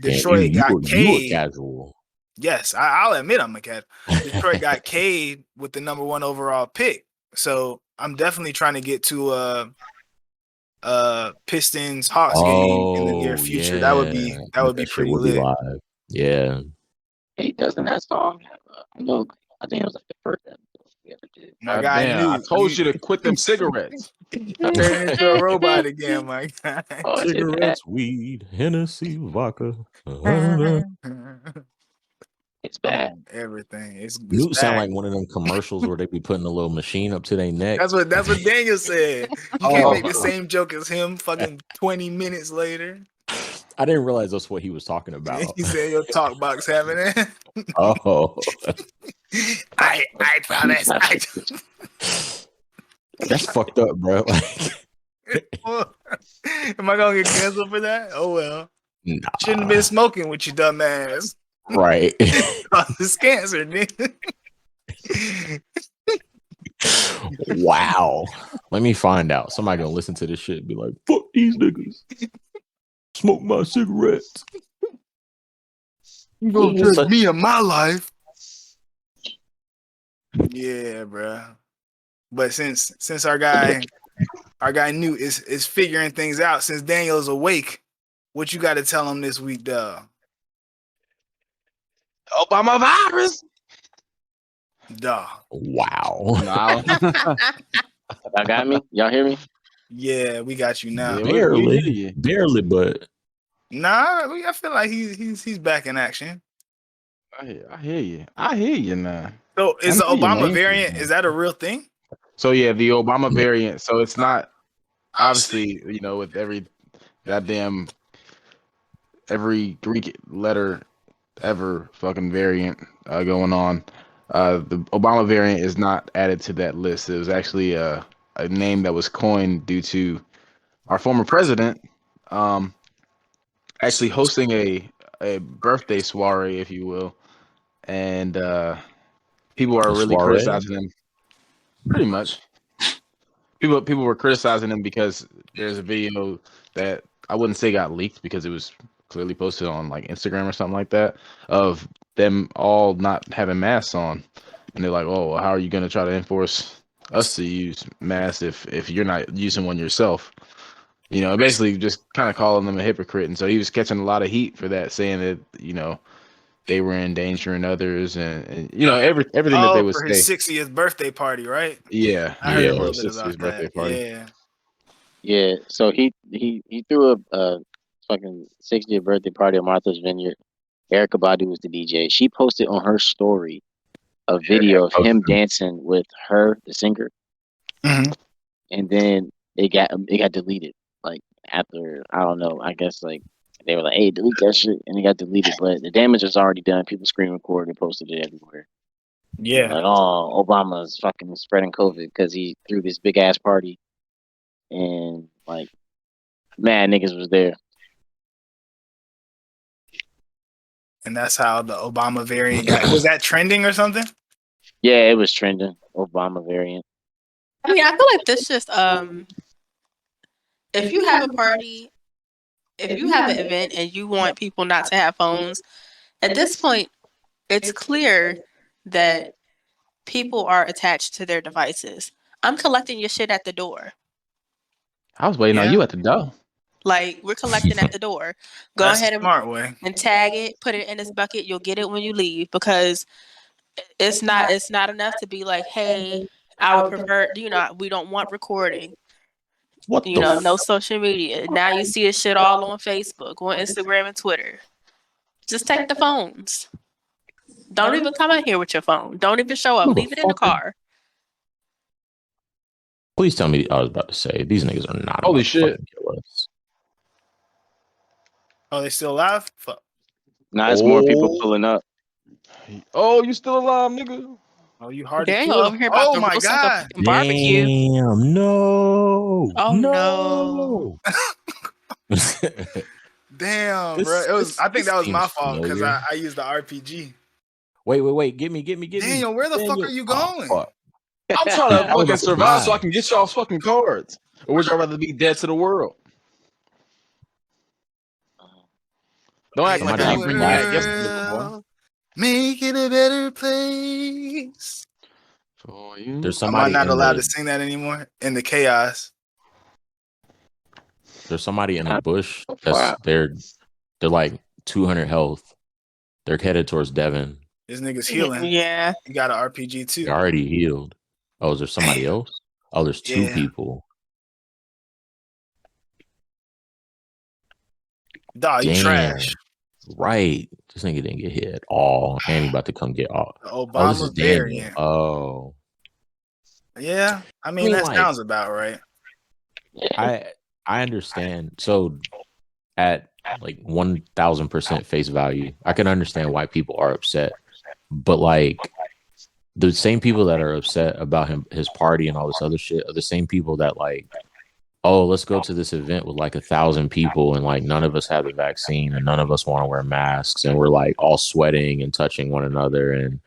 Speaker 2: Detroit got Cade.
Speaker 1: Casual.
Speaker 2: Yes, I'll admit I'm a cat. Detroit got Cade with the number 1 overall pick, so I'm definitely trying to get to Pistons Hawks game in the near future.
Speaker 1: Yeah.
Speaker 2: That would be pretty lit.
Speaker 1: Live. Yeah.
Speaker 5: Hey, doesn't that song have I think it was like the first episode we ever did.
Speaker 2: My guy,
Speaker 4: I told you to quit them cigarettes.
Speaker 2: Turn into a robot again, my guy.
Speaker 1: Cigarettes, weed, Hennessy, vodka.
Speaker 5: It's bad.
Speaker 2: Everything. It's
Speaker 1: You sound like one of them commercials where they be putting a little machine up to their neck.
Speaker 2: That's what Daniel said. You can't make the same joke as him fucking 20 minutes later.
Speaker 1: I didn't realize that's what he was talking about.
Speaker 2: He said your talk box having it.
Speaker 1: Oh.
Speaker 2: I promise.
Speaker 1: That's fucked up, bro.
Speaker 2: Am I gonna get canceled for that? Oh well.
Speaker 1: Nah.
Speaker 2: Shouldn't have been smoking with you dumbass.
Speaker 1: Right.
Speaker 2: It's cancer, nigga.
Speaker 1: Wow. Let me find out. Somebody gonna listen to this shit and be like, fuck these niggas. Smoke my cigarettes.
Speaker 2: You gonna judge me in my life. Yeah, bro. But since our guy Newt is figuring things out, since Daniel's awake, what you got to tell him this week, dog?
Speaker 4: ObamaVariant.
Speaker 2: Dog.
Speaker 1: Wow.
Speaker 5: Y'all got me? Y'all hear me?
Speaker 2: Yeah, we got you now.
Speaker 1: Barely, but
Speaker 2: nah, I feel like he's back in action.
Speaker 4: I hear you now.
Speaker 2: So is the ObamaVariant, is that a real thing?
Speaker 4: So yeah, the ObamaVariant. So it's not obviously, with goddamn every Greek letter ever fucking variant going on. The Obama variant is not added to that list. It was actually a name that was coined due to our former president actually hosting a birthday soiree, if you will, and people are really criticizing him. Pretty much, people were criticizing him because there's a video that I wouldn't say got leaked because it was clearly posted on like Instagram or something like that of them all not having masks on, and they're like, "Oh, how are you going to try to enforce us to use masks if you're not using one yourself?" You know, basically just kind of calling them a hypocrite. And so he was catching a lot of heat for that, saying that, you know, they were endangering others and you know, everything that they would
Speaker 2: for
Speaker 4: say.
Speaker 2: his 60th birthday party, right?
Speaker 4: Yeah.
Speaker 2: I heard a little bit about
Speaker 4: birthday
Speaker 2: that.
Speaker 4: party.
Speaker 2: Yeah.
Speaker 5: Yeah, so he threw a fucking 60th birthday party at Martha's Vineyard. Erica Badu was the DJ. She posted on her story a video of him dancing with her, the singer, and then it got deleted. Like after, I don't know, I guess like they were like, "Hey, delete that shit," and it got deleted. But the damage was already done. People screen recorded and posted it everywhere.
Speaker 2: Yeah.
Speaker 5: Like, oh, Obama's fucking spreading COVID because he threw this big ass party, and like, mad niggas was there.
Speaker 2: And that's how the Obama variant got. Was that trending or something?
Speaker 5: Yeah, it was trending. Obama variant.
Speaker 3: I mean, I feel like this just if you have a party, if you have an event and you want people not to have phones, at this point, it's clear that people are attached to their devices. I'm collecting your shit at the door.
Speaker 4: I was waiting on you at the door.
Speaker 3: Like, we're collecting at the door. Go
Speaker 2: That's
Speaker 3: ahead
Speaker 2: a smart way.
Speaker 3: and tag it, put it in this bucket. You'll get it when you leave, because it's not enough to be like, hey, I would prefer, you know, we don't want recording.
Speaker 1: What
Speaker 3: you know, no social media. Now you see this shit all on Facebook, on Instagram and Twitter. Just take the phones. Don't even come in here with your phone. Don't even show up. Leave it in the car.
Speaker 1: Please tell me. I was about to say these niggas are not.
Speaker 4: Holy shit!
Speaker 1: Kill us.
Speaker 2: Oh, they still alive? Fuck.
Speaker 5: Nah, it's more people pulling up.
Speaker 4: Oh, you still alive, nigga?
Speaker 2: Oh, you hard
Speaker 3: Daniel
Speaker 2: to kill.
Speaker 3: over here about
Speaker 2: Oh
Speaker 3: to
Speaker 2: my
Speaker 3: roast
Speaker 2: god!
Speaker 3: a barbecue.
Speaker 1: Damn! No!
Speaker 3: Oh
Speaker 1: no!
Speaker 2: Damn, bro. It was. I think that was my fault because I used the RPG.
Speaker 1: Wait! Get me!
Speaker 2: Daniel, where the fuck are you going?
Speaker 1: Oh,
Speaker 4: I'm trying to fucking survive so I can get y'all's fucking cards. Or would y'all rather be dead to the world? Don't act like I bring back yesterday, boy.
Speaker 2: Make it a better place.
Speaker 4: For you.
Speaker 1: There's somebody.
Speaker 2: I'm not allowed to sing that anymore in the chaos.
Speaker 1: There's somebody in the bush. They're like 200 health. They're headed towards Devon.
Speaker 2: This nigga's healing.
Speaker 3: Yeah.
Speaker 2: You got an RPG too.
Speaker 1: They're already healed. Oh, is there somebody else? Oh, there's two people.
Speaker 2: Dog, you trash.
Speaker 1: Right. This nigga didn't get hit at all. And he about to come get off.
Speaker 2: Obama
Speaker 1: this is
Speaker 2: variant.
Speaker 1: Oh.
Speaker 2: Yeah. I mean that sounds about right.
Speaker 1: I understand. So at like 1,000% face value, I can understand why people are upset. But like the same people that are upset about his party and all this other shit are the same people that like, oh, let's go to this event with like 1,000 people and like none of us have the vaccine and none of us want to wear masks and we're like all sweating and touching one another and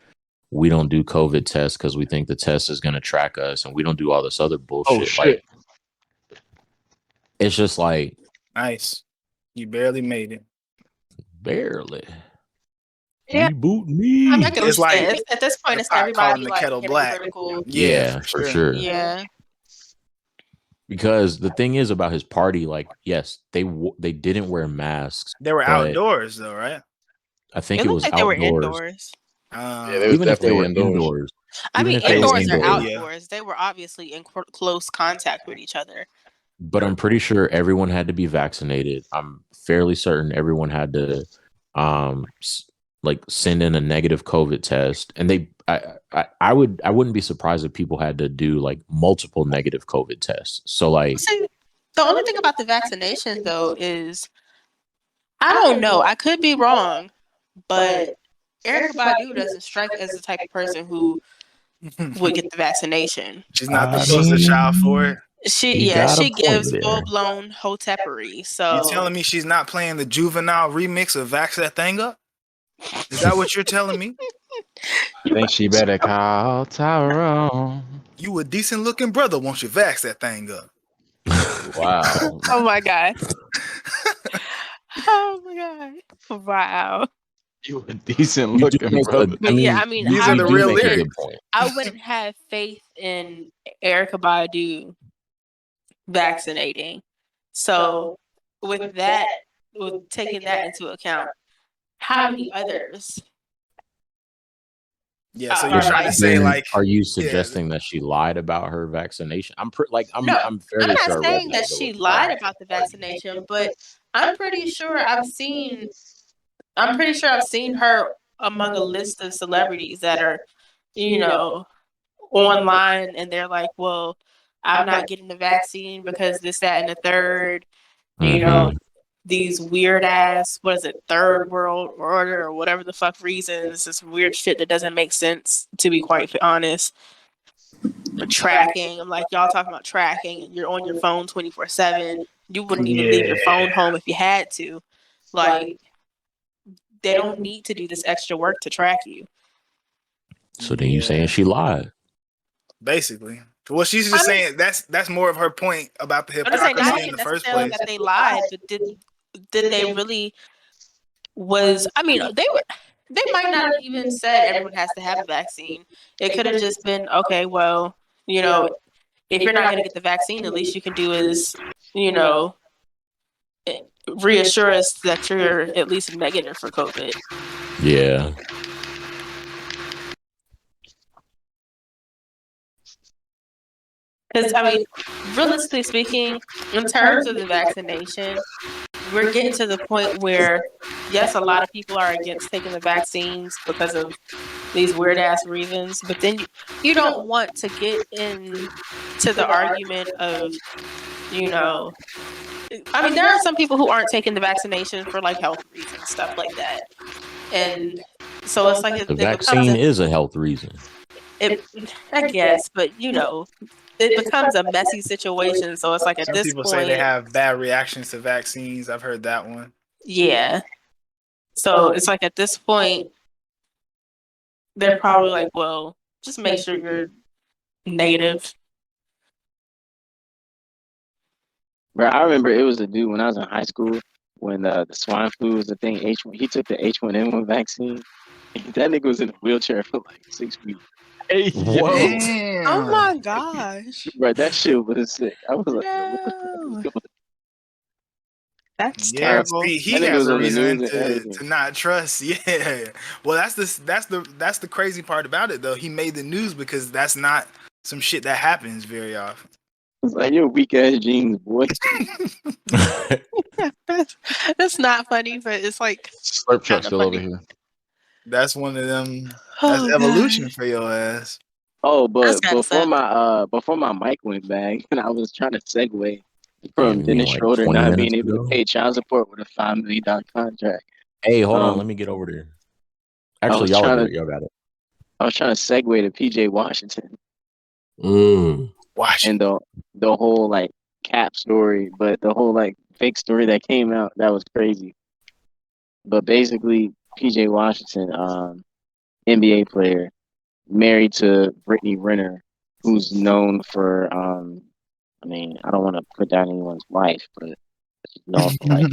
Speaker 1: we don't do COVID tests because we think the test is going to track us and we don't do all this other bullshit.
Speaker 4: Oh, shit.
Speaker 1: Like, it's just like,
Speaker 2: nice. You barely made it.
Speaker 1: Barely.
Speaker 3: Yeah.
Speaker 1: Reboot me.
Speaker 3: I mean, it's like at this point, it's everybody
Speaker 2: the
Speaker 3: like
Speaker 2: kettle black.
Speaker 1: Yeah, for sure.
Speaker 3: Yeah.
Speaker 1: Because the thing is about his party, like, yes, they didn't wear masks.
Speaker 2: They were outdoors, though, right?
Speaker 1: I think it was
Speaker 3: like
Speaker 1: outdoors.
Speaker 3: They were indoors.
Speaker 4: Yeah, they even if they were indoors.
Speaker 3: I mean, indoors or outdoors, they were obviously in close contact with each other.
Speaker 1: But I'm pretty sure everyone had to be vaccinated. I'm fairly certain everyone had to, like, send in a negative COVID test, and I wouldn't be surprised if people had to do like multiple negative COVID tests. So like,
Speaker 3: The only thing about the vaccinations, though, is I don't know. I could be wrong, but Erykah Badu doesn't strike as the type of person who would get the vaccination.
Speaker 2: She's not the poster child for it.
Speaker 3: She gives full blown hotepery. So
Speaker 2: you telling me she's not playing the juvenile remix of Vax That Thing Up? Is that what you're telling me?
Speaker 4: I think she better call Tyrone.
Speaker 2: You a decent looking brother, won't you vax that thing up?
Speaker 1: Wow.
Speaker 3: Oh my god. Oh my god. Wow.
Speaker 4: You a decent looking brother.
Speaker 3: But yeah, I mean,
Speaker 2: these are the real lyrics.
Speaker 3: I wouldn't have faith in Erykah Badu vaccinating. So with that, with taking that into account, how many others?
Speaker 2: Yeah, so you're trying to say, like,
Speaker 1: are you suggesting that she lied about her vaccination? I'm fairly
Speaker 3: I'm not
Speaker 1: sure
Speaker 3: saying that she lied about the vaccination, but I'm pretty sure I've seen her among a list of celebrities that are, online, and they're like, well, I'm not getting the vaccine because this, that, and the third, these weird ass, what is it, third world order or whatever the fuck reasons, this weird shit that doesn't make sense, to be quite honest. Tracking. I'm like, y'all talking about tracking and you're on your phone 24/7. You wouldn't even leave your phone home if you had to. Like, they don't need to do this extra work to track you.
Speaker 1: So then you saying she lied?
Speaker 2: Basically. Well, she's just saying that's more of her point about the hypocrisy in the first place.
Speaker 3: That they lied, but did they really was? I mean, they might not have even said everyone has to have a vaccine. It could have just been, okay, well, if you're not going to get the vaccine, the least you can do is, reassure us that you're at least negative for COVID.
Speaker 1: Yeah.
Speaker 3: Because, I mean, realistically speaking, in terms of the vaccination, we're getting to the point where, yes, a lot of people are against taking the vaccines because of these weird-ass reasons, but then you don't want to get into the argument of, I mean, there are some people who aren't taking the vaccination for, like, health reasons, stuff like that. And so it's like...
Speaker 1: The vaccine is a health reason.
Speaker 3: I guess, but, it becomes a messy situation. So it's like, at this point...
Speaker 2: Some people say they have bad reactions to vaccines. I've heard that one.
Speaker 3: Yeah. So it's like, at this point, they're probably like, well, just make sure you're negative.
Speaker 5: Bro, I remember it was a dude when I was in high school when the swine flu was the thing. He took the H1N1 vaccine. That nigga was in a wheelchair for like 6 weeks.
Speaker 4: Hey,
Speaker 2: whoa.
Speaker 3: Oh my gosh.
Speaker 5: Bro, that shit was sick. I was like,
Speaker 3: no. That's
Speaker 2: terrible.
Speaker 3: terrible.
Speaker 2: He has a reason to not trust. Yeah. Well, that's the crazy part about it, though. He made the news because that's not some shit that happens very often.
Speaker 5: It's like, you're weak ass jeans, boy.
Speaker 3: That's not funny, but it's like
Speaker 4: Slurp truck still over here.
Speaker 2: That's one of them. That's evolution for your ass.
Speaker 5: Oh, but before my mic went back, and I was trying to segue from Dennis Schroeder not being able to pay child support with a $5 million contract.
Speaker 1: Hey, hold on, let me get over there. Actually, y'all got it.
Speaker 5: I was trying to segue to PJ Washington.
Speaker 2: Washington.
Speaker 5: And the whole like cap story, but the whole like fake story that came out, that was crazy. But basically, PJ Washington, NBA player, married to Brittany Renner, who's known for, I mean, I don't want to put down anyone's wife, but she's known for like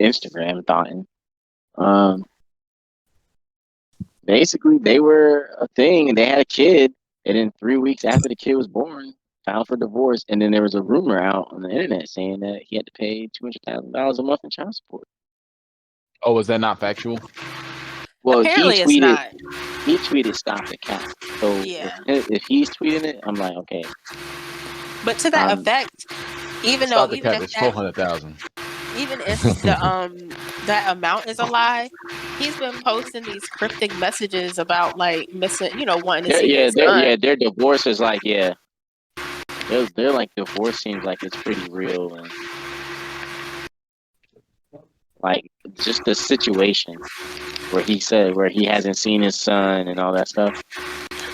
Speaker 5: Instagram thoughting. Basically, they were a thing, and they had a kid. And then 3 weeks after the kid was born, filed for divorce. And then there was a rumor out on the internet saying that he had to pay $200,000 a month in child support.
Speaker 4: Oh, is that not factual?
Speaker 5: Well,
Speaker 3: apparently it's not.
Speaker 5: He tweeted "Stop the cap." So
Speaker 3: yeah,
Speaker 5: if he's tweeting it, I'm like, okay.
Speaker 3: But to that effect, even if
Speaker 4: $400,000.
Speaker 3: Even if that amount is a lie, he's been posting these cryptic messages about like missing, wanting to see his son.
Speaker 5: Their divorce is like, they're like divorce seems like it's pretty real, and like just the situation where he hasn't seen his son and all that stuff.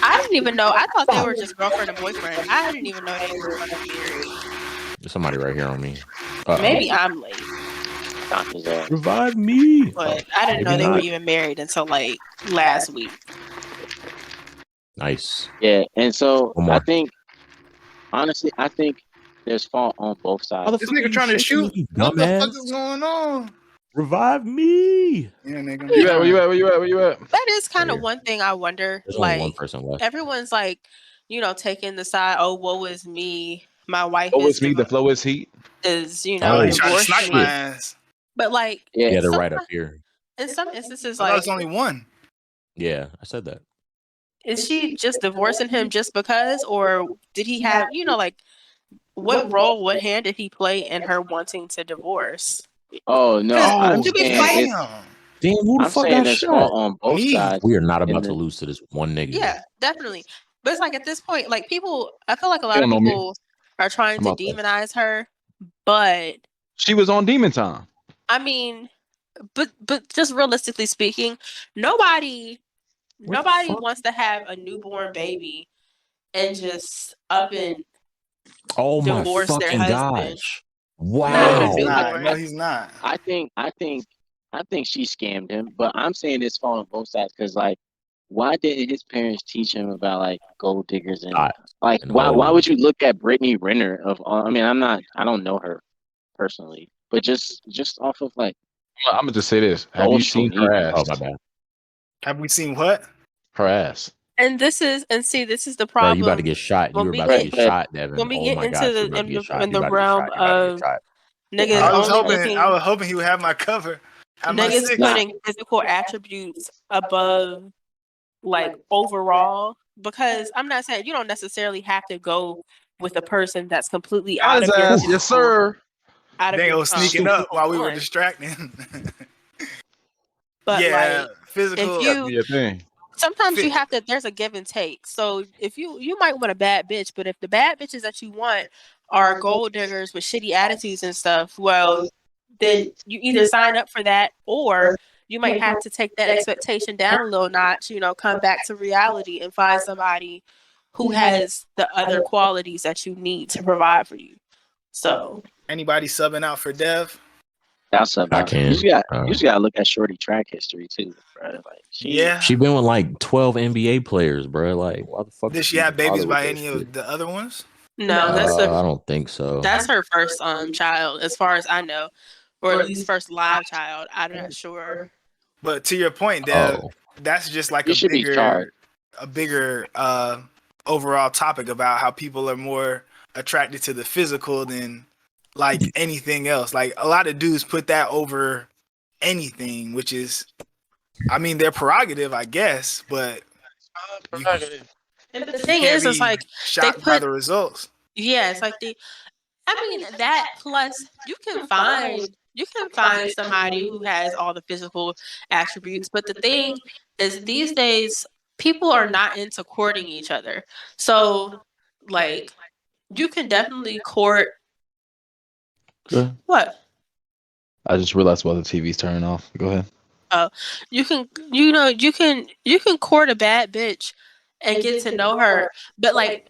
Speaker 3: I didn't even know. I thought they were just girlfriend and boyfriend. I didn't even know they were fucking married.
Speaker 1: There's somebody right here on me.
Speaker 3: Maybe I'm late.
Speaker 1: Revive me.
Speaker 3: But I didn't know they were even married until like last week.
Speaker 1: Nice.
Speaker 5: Yeah, and so I think, honestly, there's fault on both sides.
Speaker 2: This nigga trying to shoot. What the fuck is going on?
Speaker 1: Revive me.
Speaker 2: Yeah, nigga.
Speaker 4: Where you at?
Speaker 3: That is kind of one thing I wonder.
Speaker 1: There's
Speaker 3: like,
Speaker 1: only one person left.
Speaker 3: Everyone's like, taking the side. Oh, woe is me. My wife.
Speaker 4: Woe is me. The flow is heat.
Speaker 3: Is
Speaker 2: trying to snipe my ass.
Speaker 3: But like,
Speaker 1: yeah, they're right up here.
Speaker 3: In some instances,
Speaker 2: like, there's only one.
Speaker 1: Yeah, I said that.
Speaker 3: Is she just divorcing him just because, or did he have, like, what role, what hand did he play in her wanting to divorce?
Speaker 5: Oh no! I'm saying
Speaker 1: damn, who the fuck got shot?
Speaker 5: On both sides.
Speaker 1: We are not about to lose to this one nigga.
Speaker 3: Yeah, definitely. But it's like at this point, like people, I feel like a lot of people are trying to demonize her, but
Speaker 4: she was on Demon Time.
Speaker 3: I mean, but just realistically speaking, nobody wants to have a newborn baby and just up and divorce
Speaker 1: my fucking
Speaker 3: their husband.
Speaker 1: Gosh. Wow.
Speaker 2: No, he's not.
Speaker 5: I think she scammed him, but I'm saying it's fault on both sides because, like, why didn't his parents teach him about like gold diggers and why would you look at Brittany Renner I mean, I don't know her personally, but just off of like,
Speaker 4: I'm gonna just say this: have you seen her ass?
Speaker 1: Oh my bad.
Speaker 2: Have we seen what?
Speaker 4: Her ass.
Speaker 3: And this is the problem.
Speaker 1: Bro, you about to get shot. You were about to get shot, Devin.
Speaker 3: When we get into the realm of niggas,
Speaker 2: I was hoping he would have my cover.
Speaker 3: Niggas putting physical attributes above like overall, because I'm not saying you don't necessarily have to go with a person that's completely out of your
Speaker 4: yes, sir.
Speaker 2: They were sneaking up while we were distracting.
Speaker 3: But
Speaker 2: yeah,
Speaker 3: like,
Speaker 2: physical.
Speaker 3: Sometimes you have to. There's a give and take. So if you might want a bad bitch, but if the bad bitches that you want are gold diggers with shitty attitudes and stuff, well, then you either sign up for that, or you might have to take that expectation down a little notch. Come back to reality and find somebody who has the other qualities that you need to provide for you. So,
Speaker 2: anybody subbing out for Dev?
Speaker 1: I can.
Speaker 5: You just gotta look at Shorty track history too, bro. Like,
Speaker 1: she been with like 12 NBA players, bro. Like, why the fuck?
Speaker 2: Did she have babies by any of the other ones?
Speaker 3: No,
Speaker 1: I don't think so.
Speaker 3: That's her first child, as far as I know, or at least first live child. I'm not sure.
Speaker 2: But to your point, Dev, that's just like a bigger overall topic about how people are more attracted to the physical than like anything else. Like a lot of dudes put that over anything, which is, I mean, their prerogative, I guess. But
Speaker 3: the thing is, it's like
Speaker 2: shocked by the results.
Speaker 3: Yeah, it's like that plus you can find somebody who has all the physical attributes, but the thing is, these days people are not into courting each other. So like, you can definitely court. What?
Speaker 4: I just realized why the TV's turning off. Go ahead.
Speaker 3: Oh, you can court a bad bitch and get to know her, but like,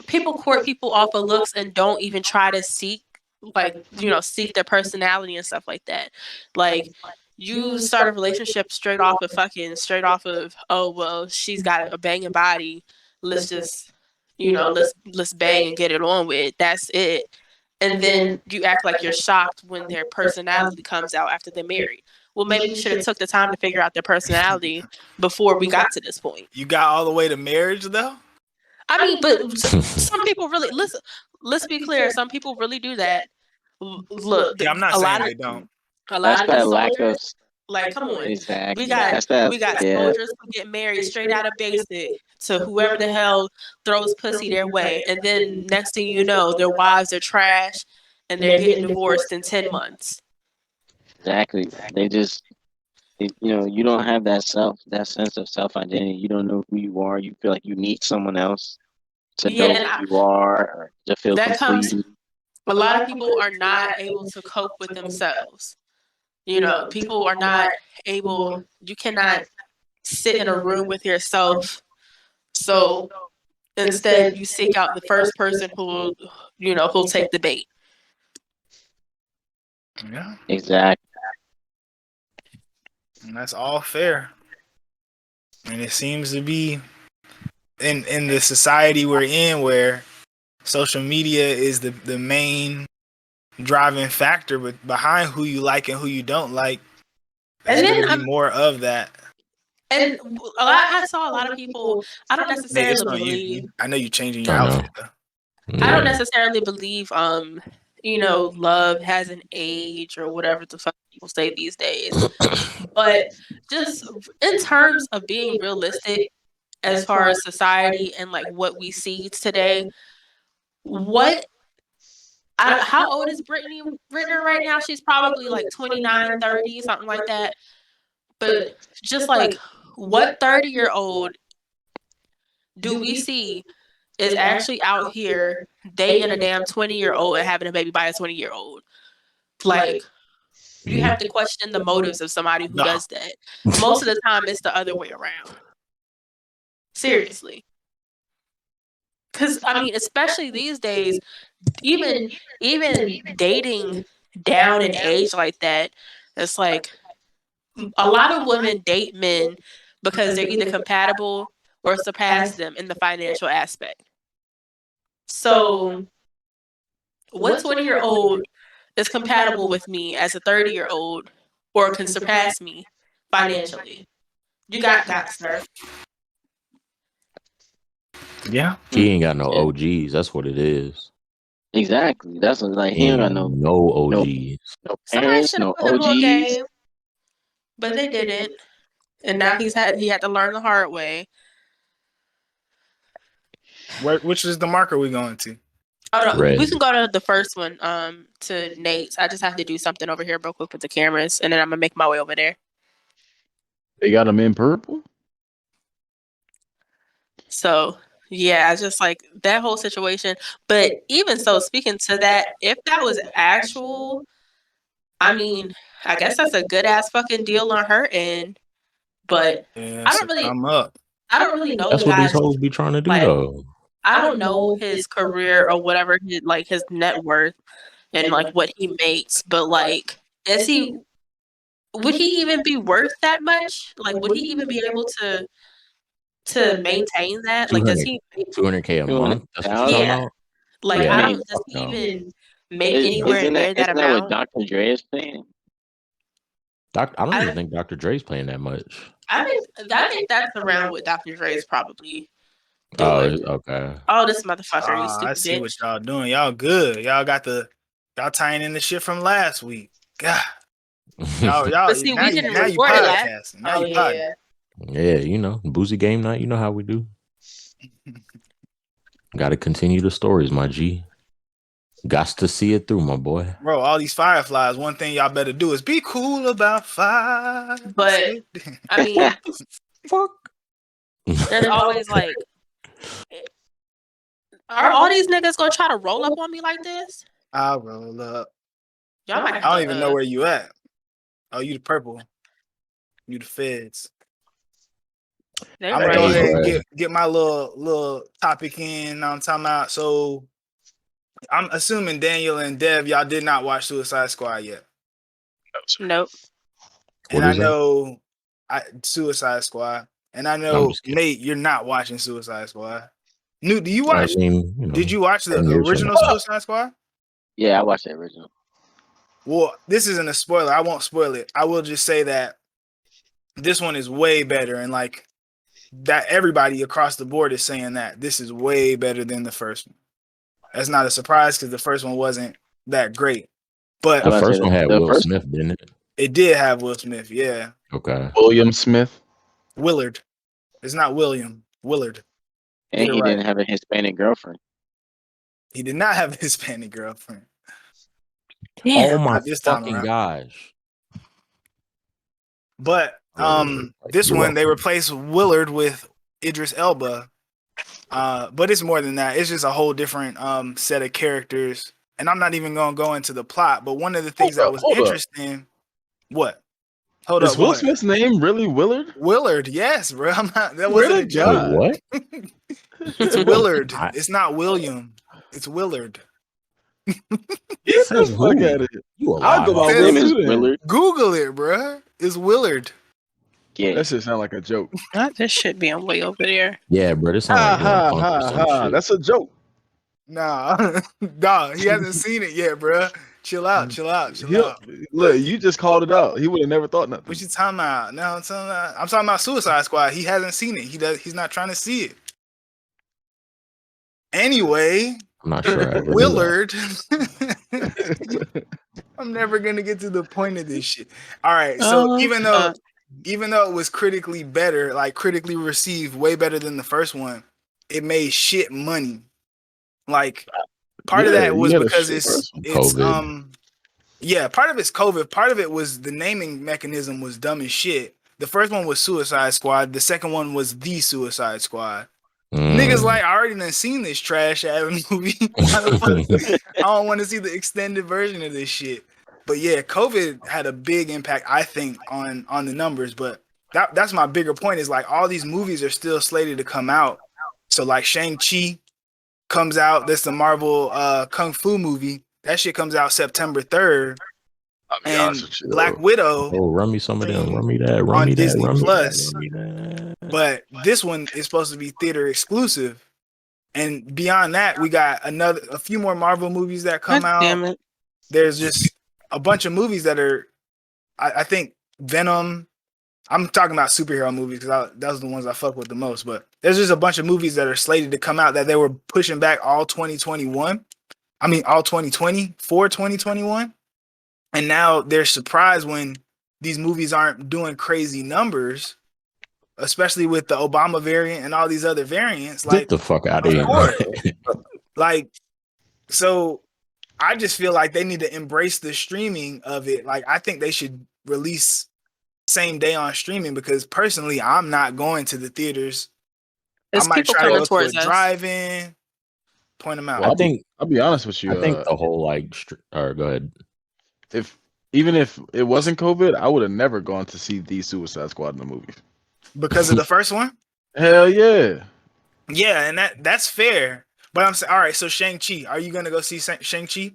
Speaker 3: people court people off of looks and don't even try to seek their personality and stuff like that. Like, you start a relationship straight off of, oh well, she's got a banging body, let's just let's bang and get it on with. That's it. And then you act like you're shocked when their personality comes out after they're married. Well, maybe you should have took the time to figure out their personality before we got to this point.
Speaker 2: You got all the way to marriage though?
Speaker 3: I mean, but some people really listen. Let's be clear. Some people really do that. Look,
Speaker 2: I'm not saying they don't.
Speaker 3: A lot of
Speaker 5: that lack of,
Speaker 3: like, come on,
Speaker 5: exactly.
Speaker 3: we got soldiers who get married straight out of basic to whoever the hell throws pussy their way, and then next thing you know, their wives are trash, and they're getting divorced in 10 months.
Speaker 5: Exactly. They just, you don't have that sense of self identity. You don't know who you are. You feel like you need someone else. to know who you are, or to feel complete.
Speaker 3: A lot of people are not able to cope with themselves. You know, people are not able. You cannot sit in a room with yourself. So instead, you seek out the first person who'll take the bait.
Speaker 2: Yeah,
Speaker 5: Exactly.
Speaker 2: and that's all fair. And it seems to be in the society we're in, where social media is the main driving factor behind who you like and who you don't like. There's going to be more of that.
Speaker 3: And I saw a lot of people. I don't necessarily believe.
Speaker 2: I know you're changing your outfit.
Speaker 3: I don't necessarily believe. Love has an age or whatever the fuck people say these days. But just in terms of being realistic, as far as society and like what we see today, how old is Brittany Renner right now? She's probably like 29, 30, something like that. But just like, what 30-year-old do we see is actually out here dating a damn 20-year-old and having a baby by a 20-year-old? Like, you have to question the motives of somebody who does that. Most of the time, it's the other way around. Seriously. Because, I mean, especially these days, even dating down in age like that, it's like a lot of women date men because they're either compatible or surpass them in the financial aspect. So, what 20-year-old is compatible with me as a 30-year-old or can surpass me financially? You got sir.
Speaker 2: Yeah.
Speaker 1: He ain't got no OGs. That's what it is.
Speaker 5: Exactly. That's what, like, he ain't got no
Speaker 1: OGs.
Speaker 5: No parents, no OGs.
Speaker 3: But they didn't. And now he had to learn the hard way.
Speaker 2: Which is the marker we going to?
Speaker 3: Oh no, we can go to the first one, to Nate's. I just have to do something over here real quick with the cameras, and then I'm gonna make my way over there.
Speaker 4: They got them in purple?
Speaker 3: So yeah, I just like that whole situation. But even so, speaking to that, if that was actual, I mean, I guess that's a good ass fucking deal on her end. But
Speaker 2: yeah,
Speaker 3: I don't really know.
Speaker 1: That's what these hoes be trying to do, though.
Speaker 3: I don't know his career or whatever, his net worth and like what he makes. But like, would he even be worth that much? Like, would he even be able to maintain that? Like, does he make
Speaker 1: $200K a month? That's what you're talking about?
Speaker 3: Like,
Speaker 1: Yeah.
Speaker 3: does he even make anywhere near that
Speaker 5: amount? Isn't that what Dr. Dre is paying?
Speaker 1: I don't even think Dr. Dre's playing that much.
Speaker 3: I think that's around what Dr. Dre's probably
Speaker 1: doing.
Speaker 3: doing.
Speaker 1: Oh, okay.
Speaker 3: Oh, this motherfucker! You stupid
Speaker 2: I see
Speaker 3: bitch.
Speaker 2: what y'all doing. Y'all good. Y'all tying in the shit from last week. God. Y'all.
Speaker 3: But see, we didn't record it last.
Speaker 2: Now you podcasting.
Speaker 1: Yeah, you know, Boozy game night. You know how we do. Got to continue the stories, my G. Got to see it through, my boy.
Speaker 2: Bro, all these fireflies, one thing y'all better do is be cool about fire.
Speaker 3: But, I mean,
Speaker 1: fuck.
Speaker 3: There's always like, are all these niggas gonna try to roll up on me like this?
Speaker 2: I'll roll up.
Speaker 3: Y'all might have
Speaker 2: I don't even know where you at. Oh, you the purple. You the feds. I'm gonna go ahead and get my little topic in. I'm talking about. So I'm assuming Daniel and Dev, y'all did not watch Suicide Squad yet.
Speaker 3: Nope.
Speaker 2: And I know Suicide Squad. And I know, Nate, you're not watching Suicide Squad. Newt, do you watch? Did you watch the original Suicide Squad?
Speaker 5: Yeah, I watched the original.
Speaker 2: Well, this isn't a spoiler. I won't spoil it. I will just say that this one is way better, and like that, everybody across the board is saying that this is way better than the first one. That's not a surprise because the first one wasn't that great. But
Speaker 1: the first one had Will Smith, didn't it?
Speaker 2: It did have Will Smith, yeah.
Speaker 1: Okay.
Speaker 4: William Smith.
Speaker 2: Willard. It's not William. Willard.
Speaker 5: And he didn't have a Hispanic girlfriend.
Speaker 2: He did not have a Hispanic girlfriend.
Speaker 1: Oh my fucking gosh.
Speaker 2: But this one they replaced Willard with Idris Elba, But it's more than that. It's just a whole different set of characters. And I'm not even gonna go into the plot. But one of the things that was interesting. What? Hold
Speaker 4: Is
Speaker 2: up.
Speaker 4: Will
Speaker 2: What?
Speaker 4: Smith's name really Willard?
Speaker 2: Willard, yes, bro. I'm not. That wasn't a joke.
Speaker 1: Wait, what?
Speaker 2: It's Willard. It's not William. It's Willard.
Speaker 4: Get the fuck out of here. I'll go by
Speaker 5: His name is Willard.
Speaker 2: Google it, bro. It's Willard.
Speaker 5: Yeah.
Speaker 4: That shit sound like a joke.
Speaker 3: Not this shit being way over there.
Speaker 1: Yeah, bro. This sounds like shit.
Speaker 4: That's a joke.
Speaker 2: Nah, nah, he hasn't seen it yet, bro. Chill out, chill out, chill out.
Speaker 4: Look, you just called it out. He would have never thought nothing.
Speaker 2: What you talking about? No, I'm talking about Suicide Squad. He hasn't seen it. He's not trying to see it. Anyway,
Speaker 1: I'm not sure.
Speaker 2: Willard. I'm never gonna get to the point of this shit. All right, so even though it was critically better, like critically received way better than the first one, it made shit money. Like part of that was because it's part of it's COVID. Part of it was the naming mechanism was dumb as shit. The first one was Suicide Squad. The second one was The Suicide Squad. Niggas like, I already done seen this trash ass movie. I don't want to see the extended version of this shit. But yeah, COVID had a big impact, I think, on the numbers. But that's my bigger point is like all these movies are still slated to come out. So like Shang-Chi comes out. That's the Marvel Kung Fu movie. That shit comes out September 3rd. And Black Widow.
Speaker 1: Oh, run me some of them. Run me that. Run
Speaker 2: on
Speaker 1: me
Speaker 2: Disney
Speaker 1: that.
Speaker 2: Plus.
Speaker 1: Run me that.
Speaker 2: But this one is supposed to be theater exclusive. And beyond that, we got a few more Marvel movies that come out.
Speaker 3: Damn it.
Speaker 2: There's just a bunch of movies that are, I think Venom. I'm talking about superhero movies because those are the ones I fuck with the most. But there's just a bunch of movies that are slated to come out that they were pushing back all 2021. I mean, all 2020 for 2021. And now they're surprised when these movies aren't doing crazy numbers, especially with the ObamaVariant and all these other variants. Like,
Speaker 1: get the fuck out of here.
Speaker 2: Like, so I just feel like they need to embrace the streaming of it. Like, I think they should release same day on streaming because personally, I'm not going to the theaters.
Speaker 3: There's
Speaker 2: I might
Speaker 3: people
Speaker 2: try to
Speaker 3: coming
Speaker 2: look for a
Speaker 3: towards us.
Speaker 2: drive-in, point them out.
Speaker 1: Well, I think
Speaker 4: I'll be honest with you.
Speaker 1: I think the whole or go ahead.
Speaker 4: Even if it wasn't COVID, I would have never gone to see The Suicide Squad in the movie.
Speaker 2: Because of the first one?
Speaker 4: Hell yeah.
Speaker 2: Yeah, and that's fair. But I'm saying, all right, so Shang-Chi, are you going to go see Shang-Chi?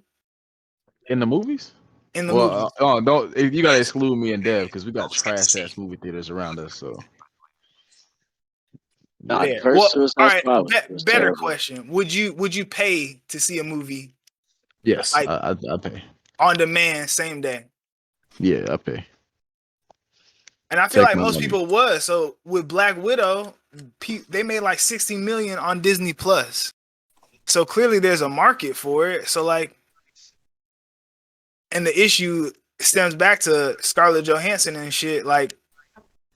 Speaker 4: In the movies?
Speaker 2: In the movies.
Speaker 4: Don't you gotta exclude me and Dev because we got trash ass movie theaters around us. So
Speaker 2: Yeah. Well, all right, better question. Would you pay to see a movie?
Speaker 4: Yes,
Speaker 2: like,
Speaker 4: I pay.
Speaker 2: On demand, same day.
Speaker 4: Yeah, I pay.
Speaker 2: And I feel like most people would. So with Black Widow, they made like 60 million on Disney Plus. So clearly there's a market for it. So like, and the issue stems back to Scarlett Johansson and shit. Like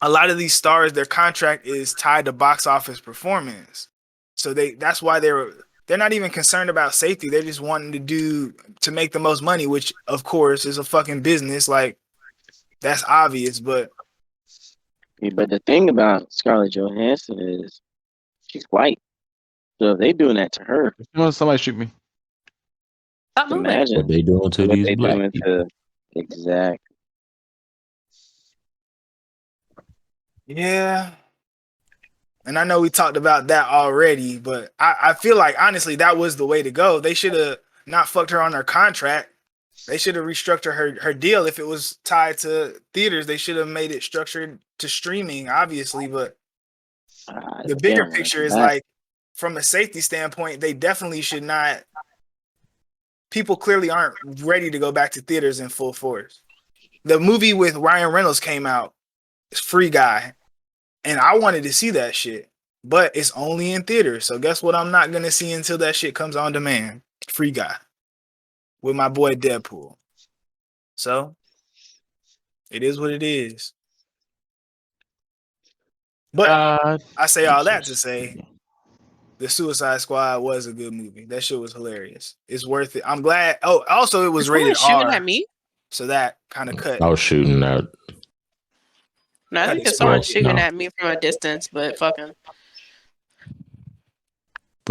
Speaker 2: a lot of these stars, their contract is tied to box office performance. So that's why they're not even concerned about safety. They're just wanting to make the most money, which of course is a fucking business. Like that's obvious, but
Speaker 5: the thing about Scarlett Johansson is she's white. So if they doing that to her,
Speaker 4: somebody shoot me.
Speaker 5: Imagine
Speaker 1: what they doing to these black people.
Speaker 5: Exactly.
Speaker 2: Yeah. And I know we talked about that already, but I feel like honestly that was the way to go. They should have not fucked her on her contract. They should have restructured her deal. If it was tied to theaters, they should have made it structured to streaming, obviously. But the bigger picture is like, from a safety standpoint, they definitely should not. People clearly aren't ready to go back to theaters in full force. The movie with Ryan Reynolds came out. It's Free Guy. And I wanted to see that shit. But it's only in theaters. So guess what I'm not going to see until that shit comes on demand? Free Guy. With my boy Deadpool. So, it is what it is. But I say all that to say the Suicide Squad was a good movie. That shit was hilarious. It's worth it. I'm glad. Oh, also it was rated R.
Speaker 3: Shooting at me?
Speaker 2: So that kind of cut.
Speaker 1: I was shooting at.
Speaker 3: No, I think it's someone shooting at me from a distance, but fucking.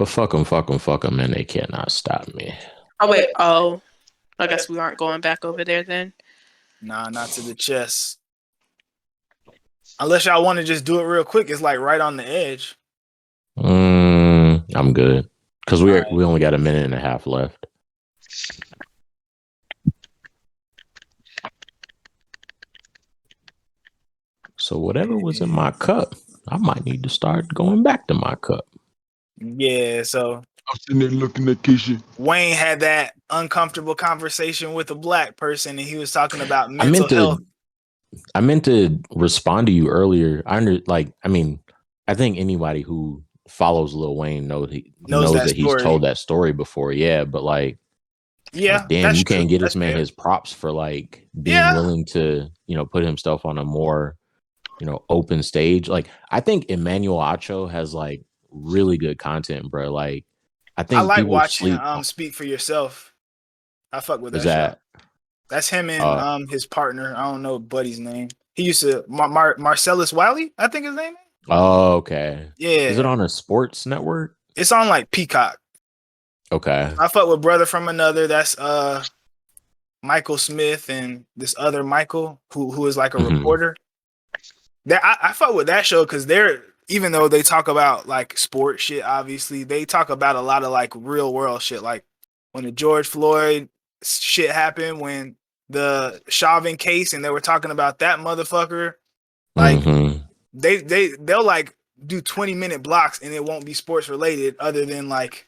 Speaker 1: But fuck them, and they cannot stop me.
Speaker 3: Oh wait, I guess we aren't going back over there then.
Speaker 2: Nah, not to the chest. Unless y'all want to just do it real quick. It's like right on the edge.
Speaker 1: I'm good. Because we only got a minute and a half left. So whatever was in my cup, I might need to start going back to my cup.
Speaker 2: Yeah, so
Speaker 4: I'm sitting there looking at Keisha.
Speaker 2: Wayne had that uncomfortable conversation with a black person, and he was talking about mental health.
Speaker 1: I meant to respond to you earlier. I think anybody who follows Lil Wayne knows that he's told that story before. Yeah, but like, damn, you can't get this man his props for like being willing to, put himself on a more, open stage. Like, I think Emmanuel Acho has like really good content, bro. Like, I like
Speaker 2: watching Speak for Yourself. I fuck with that show. That's him and his partner. I don't know Buddy's name. He used to Marcellus Wiley, I think his name.
Speaker 1: Oh, okay.
Speaker 2: Yeah.
Speaker 1: Is it on a sports network?
Speaker 2: It's on like Peacock.
Speaker 1: Okay.
Speaker 2: I fuck with Brother from Another. That's Michael Smith and this other Michael who is like a reporter. That I fuck with that show because even though they talk about like sports shit, obviously they talk about a lot of like real world shit, like when the George Floyd shit happened, when the Chauvin case, and they were talking about that motherfucker. Like they'll like do 20-minute blocks and it won't be sports related, other than like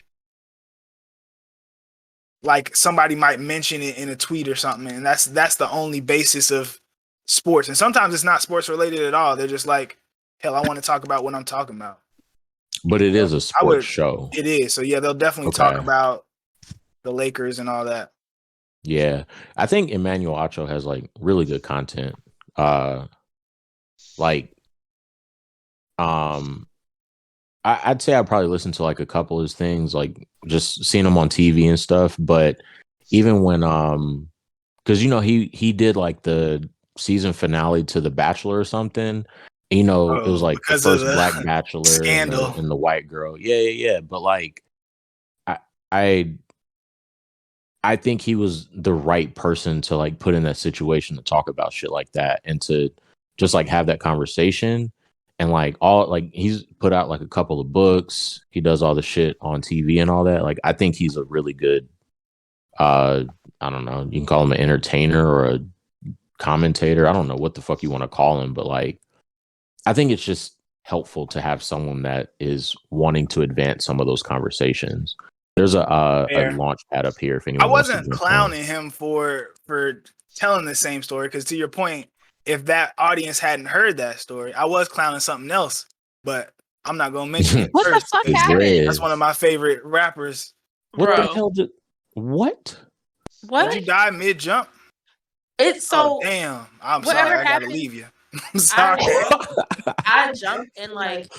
Speaker 2: somebody might mention it in a tweet or something, and that's the only basis of sports. And sometimes it's not sports related at all. They're just like, hell, I want to talk about what I'm talking about.
Speaker 1: But it is a sports show.
Speaker 2: It is. So yeah, they'll definitely talk about the Lakers and all that.
Speaker 1: Yeah. I think Emmanuel Acho has like really good content. I'd say I probably listened to like a couple of his things, like just seeing him on TV and stuff. But even when because he did like the season finale to The Bachelor or something. It was like the first black bachelor and the white girl. Yeah. But like I think he was the right person to like put in that situation to talk about shit like that and to just like have that conversation. And like he's put out like a couple of books. He does all the shit on TV and all that. Like, I think he's a really good, I don't know, you can call him an entertainer or a commentator. I don't know what the fuck you want to call him, but like, I think it's just helpful to have someone that is wanting to advance some of those conversations. There's a launch pad up here. If anyone,
Speaker 2: I wasn't clowning him for telling the same story, because to your point, if that audience hadn't heard that story, I was clowning something else, but I'm not gonna mention it.
Speaker 3: What
Speaker 2: first,
Speaker 3: the fuck happened?
Speaker 2: That's one of my favorite rappers.
Speaker 1: What the hell did? What?
Speaker 2: Did you die mid jump?
Speaker 3: It's so
Speaker 2: damn. I'm sorry. I gotta leave you. I'm sorry.
Speaker 3: I jumped and like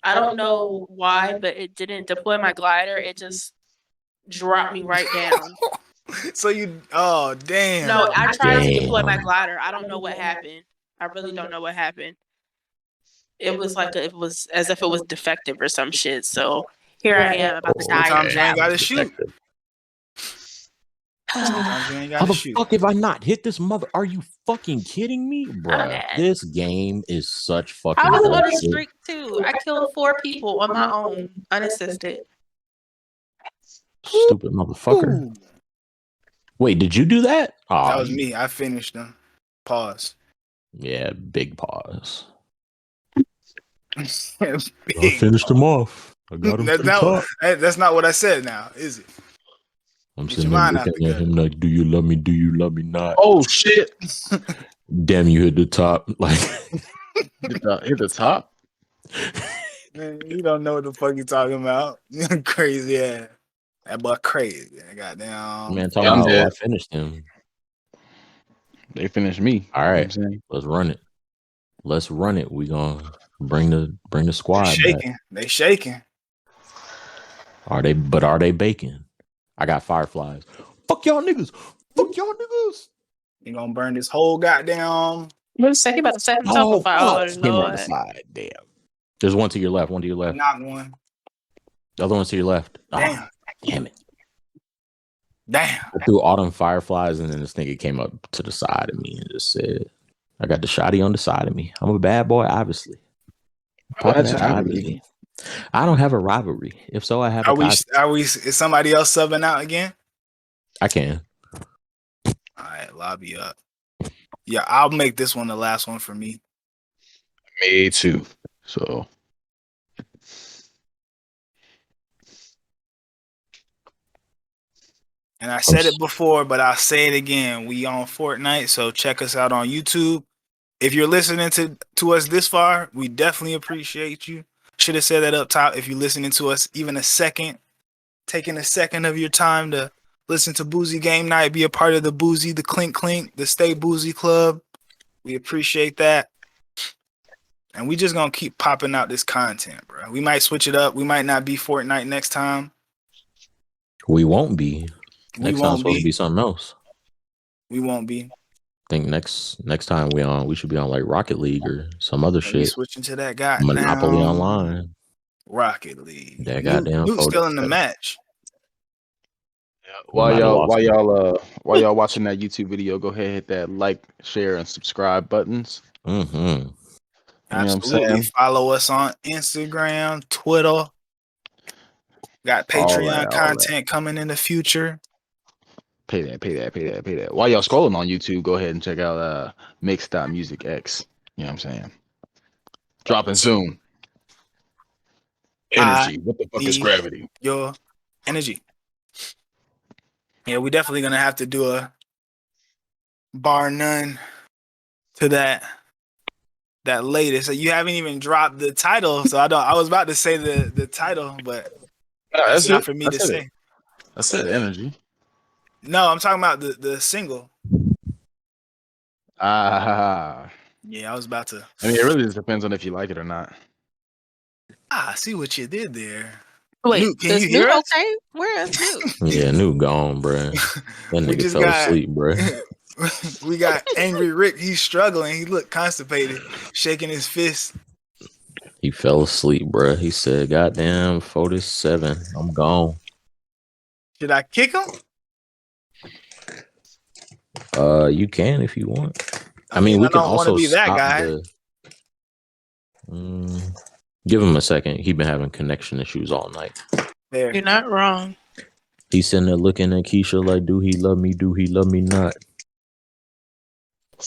Speaker 3: I don't know why, but it didn't deploy my glider. It just dropped me right down.
Speaker 2: So oh damn.
Speaker 3: No, I tried to deploy my glider. I don't know what happened. I really don't know what happened. It was like it was as if it was defective or some shit. So here I am about to die.
Speaker 2: Sometimes you ain't gotta shoot.
Speaker 1: How the fuck have I not hit this mother? Are you fucking kidding me, bro? This game is such fucking.
Speaker 3: I was on a streak too. I killed 4 people on my own, unassisted.
Speaker 1: Stupid motherfucker. Ooh. Wait, did you do that?
Speaker 2: Oh, that was me. I finished them. Pause.
Speaker 1: Yeah, big pause.
Speaker 2: I
Speaker 1: finished him off. I got him.
Speaker 2: That's not what I said now, is it?
Speaker 1: I'm sitting there looking at him like, do you love me? Do you love me not?
Speaker 4: Oh, shit.
Speaker 1: Damn, you hit the top. Like,
Speaker 4: hit the top?
Speaker 2: Man, you don't know what the fuck you talking about. You're crazy ass. That boy crazy. Goddamn.
Speaker 1: Man, talking about I finished him.
Speaker 4: They finished me.
Speaker 1: All right, let's run it. Let's run it. We gonna bring the squad.
Speaker 2: They shaking.
Speaker 1: Are they baking? I got fireflies. Fuck y'all niggas. Fuck y'all niggas.
Speaker 2: You gonna burn this whole goddamn.
Speaker 3: What is about to set himself on fire?
Speaker 1: Him on the side. Damn. There's one to your left.
Speaker 2: Not one.
Speaker 1: The other one's to your left.
Speaker 2: Damn.
Speaker 1: Damn it.
Speaker 2: Damn.
Speaker 1: I threw all them fireflies, and then this nigga came up to the side of me and just said, I got the shotty on the side of me. I'm a bad boy, obviously. Obviously. I don't have a rivalry. If so, I have
Speaker 2: is somebody else subbing out again?
Speaker 1: I can.
Speaker 2: All right, lobby up. Yeah, I'll make this one the last one for me.
Speaker 4: Me too. So
Speaker 2: and I said it before, but I'll say it again. We on Fortnite, so check us out on YouTube. If you're listening to us this far, we definitely appreciate you. Should have said that up top. If you're listening to us even a second, taking a second of your time to listen to Boozy Game Night, be a part of the Boozy, the Clink Clink, the Stay Boozy Club. We appreciate that. And we just gonna keep popping out this content, bro. We might switch it up. We might not be Fortnite next time.
Speaker 1: We won't be. Next time's supposed to be something else.
Speaker 2: We won't be.
Speaker 1: I think next time we should be on like Rocket League or some other shit.
Speaker 2: Switching to that guy.
Speaker 1: Monopoly Online.
Speaker 2: Rocket League.
Speaker 1: That goddamn
Speaker 2: Nuke's still in the match.
Speaker 4: While y'all watching that YouTube video, go ahead, hit that like, share, and subscribe buttons.
Speaker 1: Mm-hmm.
Speaker 2: Absolutely. Follow us on Instagram, Twitter. Got Patreon content coming in the future.
Speaker 4: Pay that. While y'all scrolling on YouTube, go ahead and check out Mix.musicx. You know what I'm saying? Dropping soon. Energy. What the fuck is gravity?
Speaker 2: Your energy. Yeah, we're definitely gonna have to do a bar none to that latest. So you haven't even dropped the title, so I was about to say the title, but that's not for me to say.
Speaker 4: I said energy.
Speaker 2: No, I'm talking about the single.
Speaker 4: Yeah,
Speaker 2: I was about to.
Speaker 4: I mean, it really just depends on if you like it or not.
Speaker 2: I see what you did there.
Speaker 3: Wait,
Speaker 2: Nuke, can you hear us?
Speaker 3: Okay? Where is Nuke?
Speaker 1: Yeah, Nuke gone, bro. That nigga fell asleep, bro.
Speaker 2: We got Angry Rick. He's struggling. He looked constipated, shaking his fist.
Speaker 1: He fell asleep, bro. He said, "Goddamn, 47. I'm gone."
Speaker 2: Should I kick him?
Speaker 1: You can if you want. I mean, we can also
Speaker 2: be that guy.
Speaker 1: Give him a second. He been having connection issues all night.
Speaker 3: There. You're not wrong.
Speaker 1: He's sitting there looking at Keisha like, "Do he love me? Do he love me not?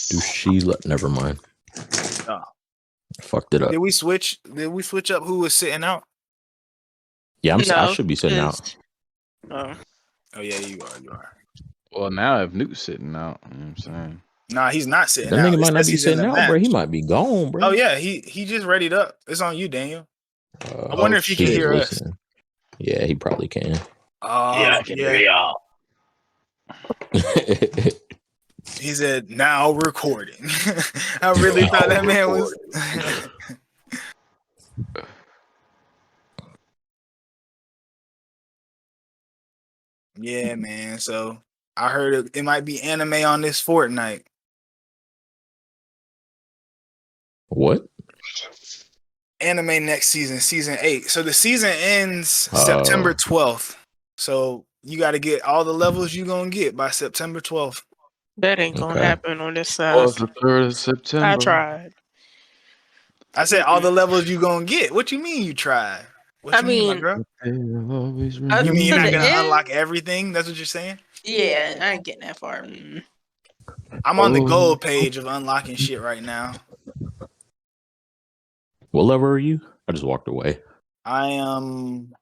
Speaker 1: Do she love?" Never mind.
Speaker 2: Oh.
Speaker 1: Fucked it up.
Speaker 2: Did we switch up who was sitting out?
Speaker 1: Yeah, I should be sitting out.
Speaker 2: Oh yeah, you are.
Speaker 4: Well, now if Nuke's sitting out, you know what I'm saying?
Speaker 2: Nah, he's not sitting out.
Speaker 1: That nigga might not be sitting out, bro. He might be gone, bro.
Speaker 2: Oh yeah, he just readied up. It's on you, Daniel. I wonder if he can hear us.
Speaker 1: Yeah, he probably can.
Speaker 2: Yeah, I can hear y'all. He said, "Now recording." I really thought that man was. Yeah, man. So I heard it might be anime on this Fortnite.
Speaker 1: What?
Speaker 2: Anime next season, season 8. So the season ends September 12th. So you got to get all the levels you gonna get by September 12th.
Speaker 3: That ain't gonna happen on this side.
Speaker 4: Well, it's the 3rd of September.
Speaker 3: I tried.
Speaker 2: I said all the levels you gonna get. What you mean you tried? What you mean, my girl? You mean you're not gonna unlock everything? That's what you're saying?
Speaker 3: Yeah, I ain't getting that far.
Speaker 2: I'm on the gold page of unlocking shit right now.
Speaker 1: What level are you? I just walked away.
Speaker 2: I am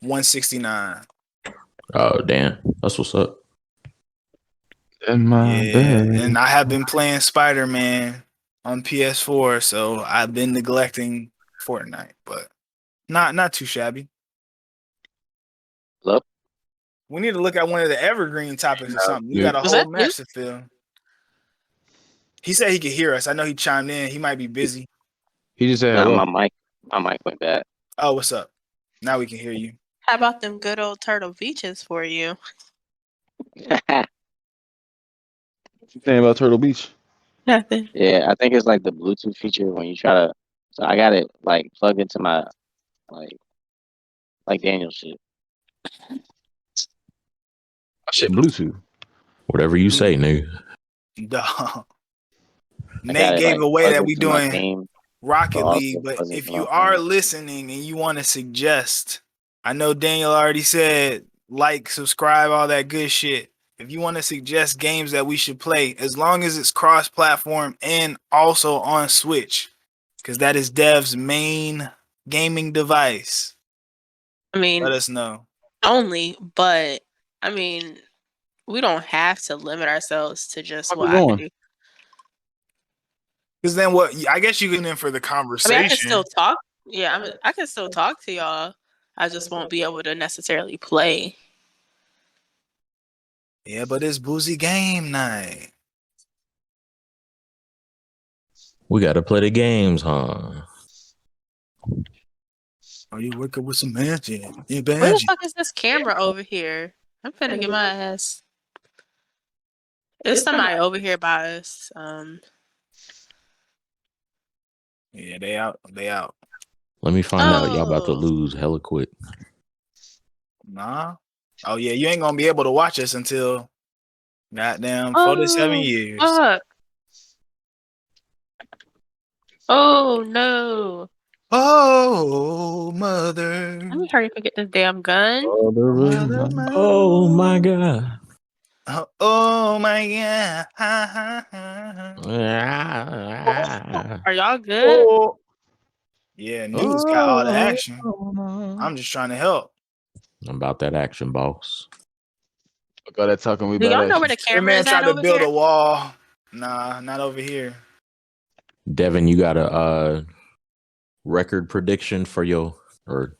Speaker 2: 169.
Speaker 1: Oh damn, that's what's up.
Speaker 2: And I have been playing Spider-Man on PS4, so I've been neglecting Fortnite, but not too shabby.
Speaker 5: Hello?
Speaker 2: We need to look at one of the evergreen topics or something. We got a whole match to fill. He said he could hear us. I know he chimed in. He might be busy.
Speaker 4: He just said,
Speaker 5: my mic went bad.
Speaker 2: Oh, what's up? Now we can hear you.
Speaker 3: How about them good old Turtle Beaches for you?
Speaker 4: What you saying about Turtle Beach?
Speaker 3: Nothing.
Speaker 5: Yeah, I think it's like the Bluetooth feature when you try to. So I got it like plugged into my like Like Daniel shit.
Speaker 4: My shit Bluetooth.
Speaker 1: Whatever you say, nigga.
Speaker 2: Dog.
Speaker 5: I
Speaker 2: Nate
Speaker 5: got it,
Speaker 2: gave
Speaker 5: like,
Speaker 2: away
Speaker 5: plugged
Speaker 2: that we
Speaker 5: into my
Speaker 2: doing
Speaker 5: game,
Speaker 2: Rocket
Speaker 5: but also
Speaker 2: League, but
Speaker 5: plugged
Speaker 2: if
Speaker 5: into my
Speaker 2: you are
Speaker 5: phone.
Speaker 2: listening and you want to suggest, I know Daniel already said like, subscribe, all that good shit. If you want to suggest games that we should play, as long as it's cross-platform and also on Switch, because that is Dev's main gaming device,
Speaker 3: I mean,
Speaker 2: let us know.
Speaker 3: only, but I mean, we don't have to limit ourselves to just
Speaker 4: Where
Speaker 3: what
Speaker 4: we
Speaker 3: I can
Speaker 4: going?
Speaker 3: do.
Speaker 2: Because then what? I guess you get in for the
Speaker 3: I
Speaker 2: conversation.
Speaker 3: mean, I can still talk. Yeah, I can still talk to y'all. I just won't be able to necessarily play.
Speaker 2: Yeah, but it's Boozy game night.
Speaker 1: We gotta play the games, huh?
Speaker 2: Are you working with some magic? Yeah,
Speaker 3: Where the
Speaker 2: magic.
Speaker 3: fuck is this camera over here? I'm finna get my ass. There's somebody over here by us.
Speaker 2: Yeah, they out. They out.
Speaker 1: Let me find out. Y'all about to
Speaker 3: Oh,
Speaker 1: lose hella quick.
Speaker 2: Nah. Oh yeah, you ain't gonna be able to watch us until goddamn 47 years.
Speaker 3: fuck. Oh no.
Speaker 2: Oh mother.
Speaker 3: Let me hurry up and get this damn gun.
Speaker 2: Mother,
Speaker 1: Oh my god.
Speaker 2: Oh my god.
Speaker 3: Are y'all good?
Speaker 4: Oh,
Speaker 2: Yeah, news got all the action.
Speaker 1: I'm
Speaker 2: I'm just trying to help.
Speaker 1: about that action, boss.
Speaker 4: Fuck all that talking. We
Speaker 3: Do y'all
Speaker 4: about
Speaker 3: know where the
Speaker 4: action.
Speaker 2: That
Speaker 3: camera
Speaker 2: man
Speaker 3: is at
Speaker 2: tried to
Speaker 3: over
Speaker 2: build
Speaker 3: here?
Speaker 2: a wall. Nah, not over here.
Speaker 1: Devin, you got a record prediction for your Dirty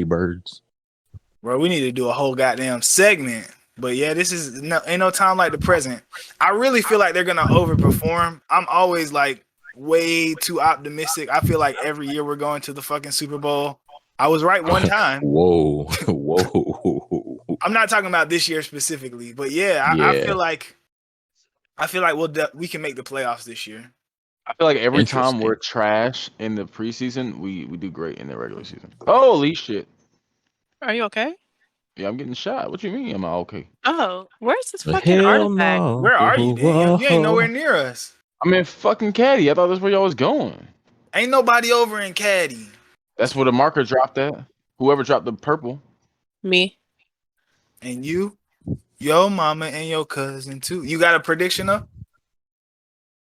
Speaker 1: Birds?
Speaker 2: Bro, we need to do a whole goddamn segment. But yeah, this is ain't no time like the present. I really feel like they're gonna overperform. I'm always like way too optimistic. I feel like every year we're going to the fucking Super Bowl. I was right one time.
Speaker 1: Whoa. Whoa.
Speaker 2: I'm not talking about this year specifically, but yeah, I
Speaker 1: Yeah.
Speaker 2: feel like we can make the playoffs this year.
Speaker 4: I feel like every time
Speaker 1: Interesting.
Speaker 4: we're trash in the preseason, we do great in the regular season. Holy shit.
Speaker 3: Are you okay?
Speaker 4: Yeah, I'm getting shot. What you mean? Am I okay?
Speaker 3: Oh, where's this fucking
Speaker 1: Hell
Speaker 3: artifact?
Speaker 1: no.
Speaker 2: Where are you, Daniel? You ain't nowhere near us.
Speaker 4: I'm in fucking Caddy. I thought that's where y'all was going.
Speaker 2: Ain't nobody over in Caddy.
Speaker 4: That's where the marker dropped at. Whoever dropped the purple.
Speaker 3: Me.
Speaker 2: And you, your mama, and your cousin too. You got a prediction though?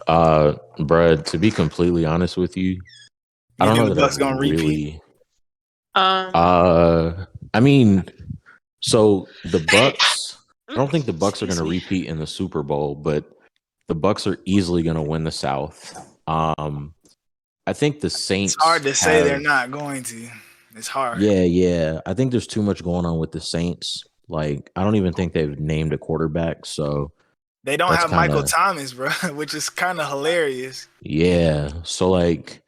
Speaker 1: Bruh, to be completely honest with you, I don't
Speaker 2: think
Speaker 1: know
Speaker 2: the
Speaker 1: that
Speaker 2: Bucks
Speaker 1: I
Speaker 2: gonna repeat?
Speaker 1: really.
Speaker 3: Um.
Speaker 1: I mean, so the Bucks. I don't think the Bucks are going to
Speaker 3: Excuse me.
Speaker 1: repeat in the Super Bowl, but the Bucks are easily going to win the South. I think the Saints.
Speaker 2: It's hard to say they're not going to. It's hard.
Speaker 1: Yeah. I think there's too much going on with the Saints. Like, I don't even think they've named a quarterback, so
Speaker 2: They don't
Speaker 1: that's
Speaker 2: have Michael
Speaker 1: kinda-
Speaker 2: Thomas, bro, which is kind of hilarious.
Speaker 1: Yeah. So like,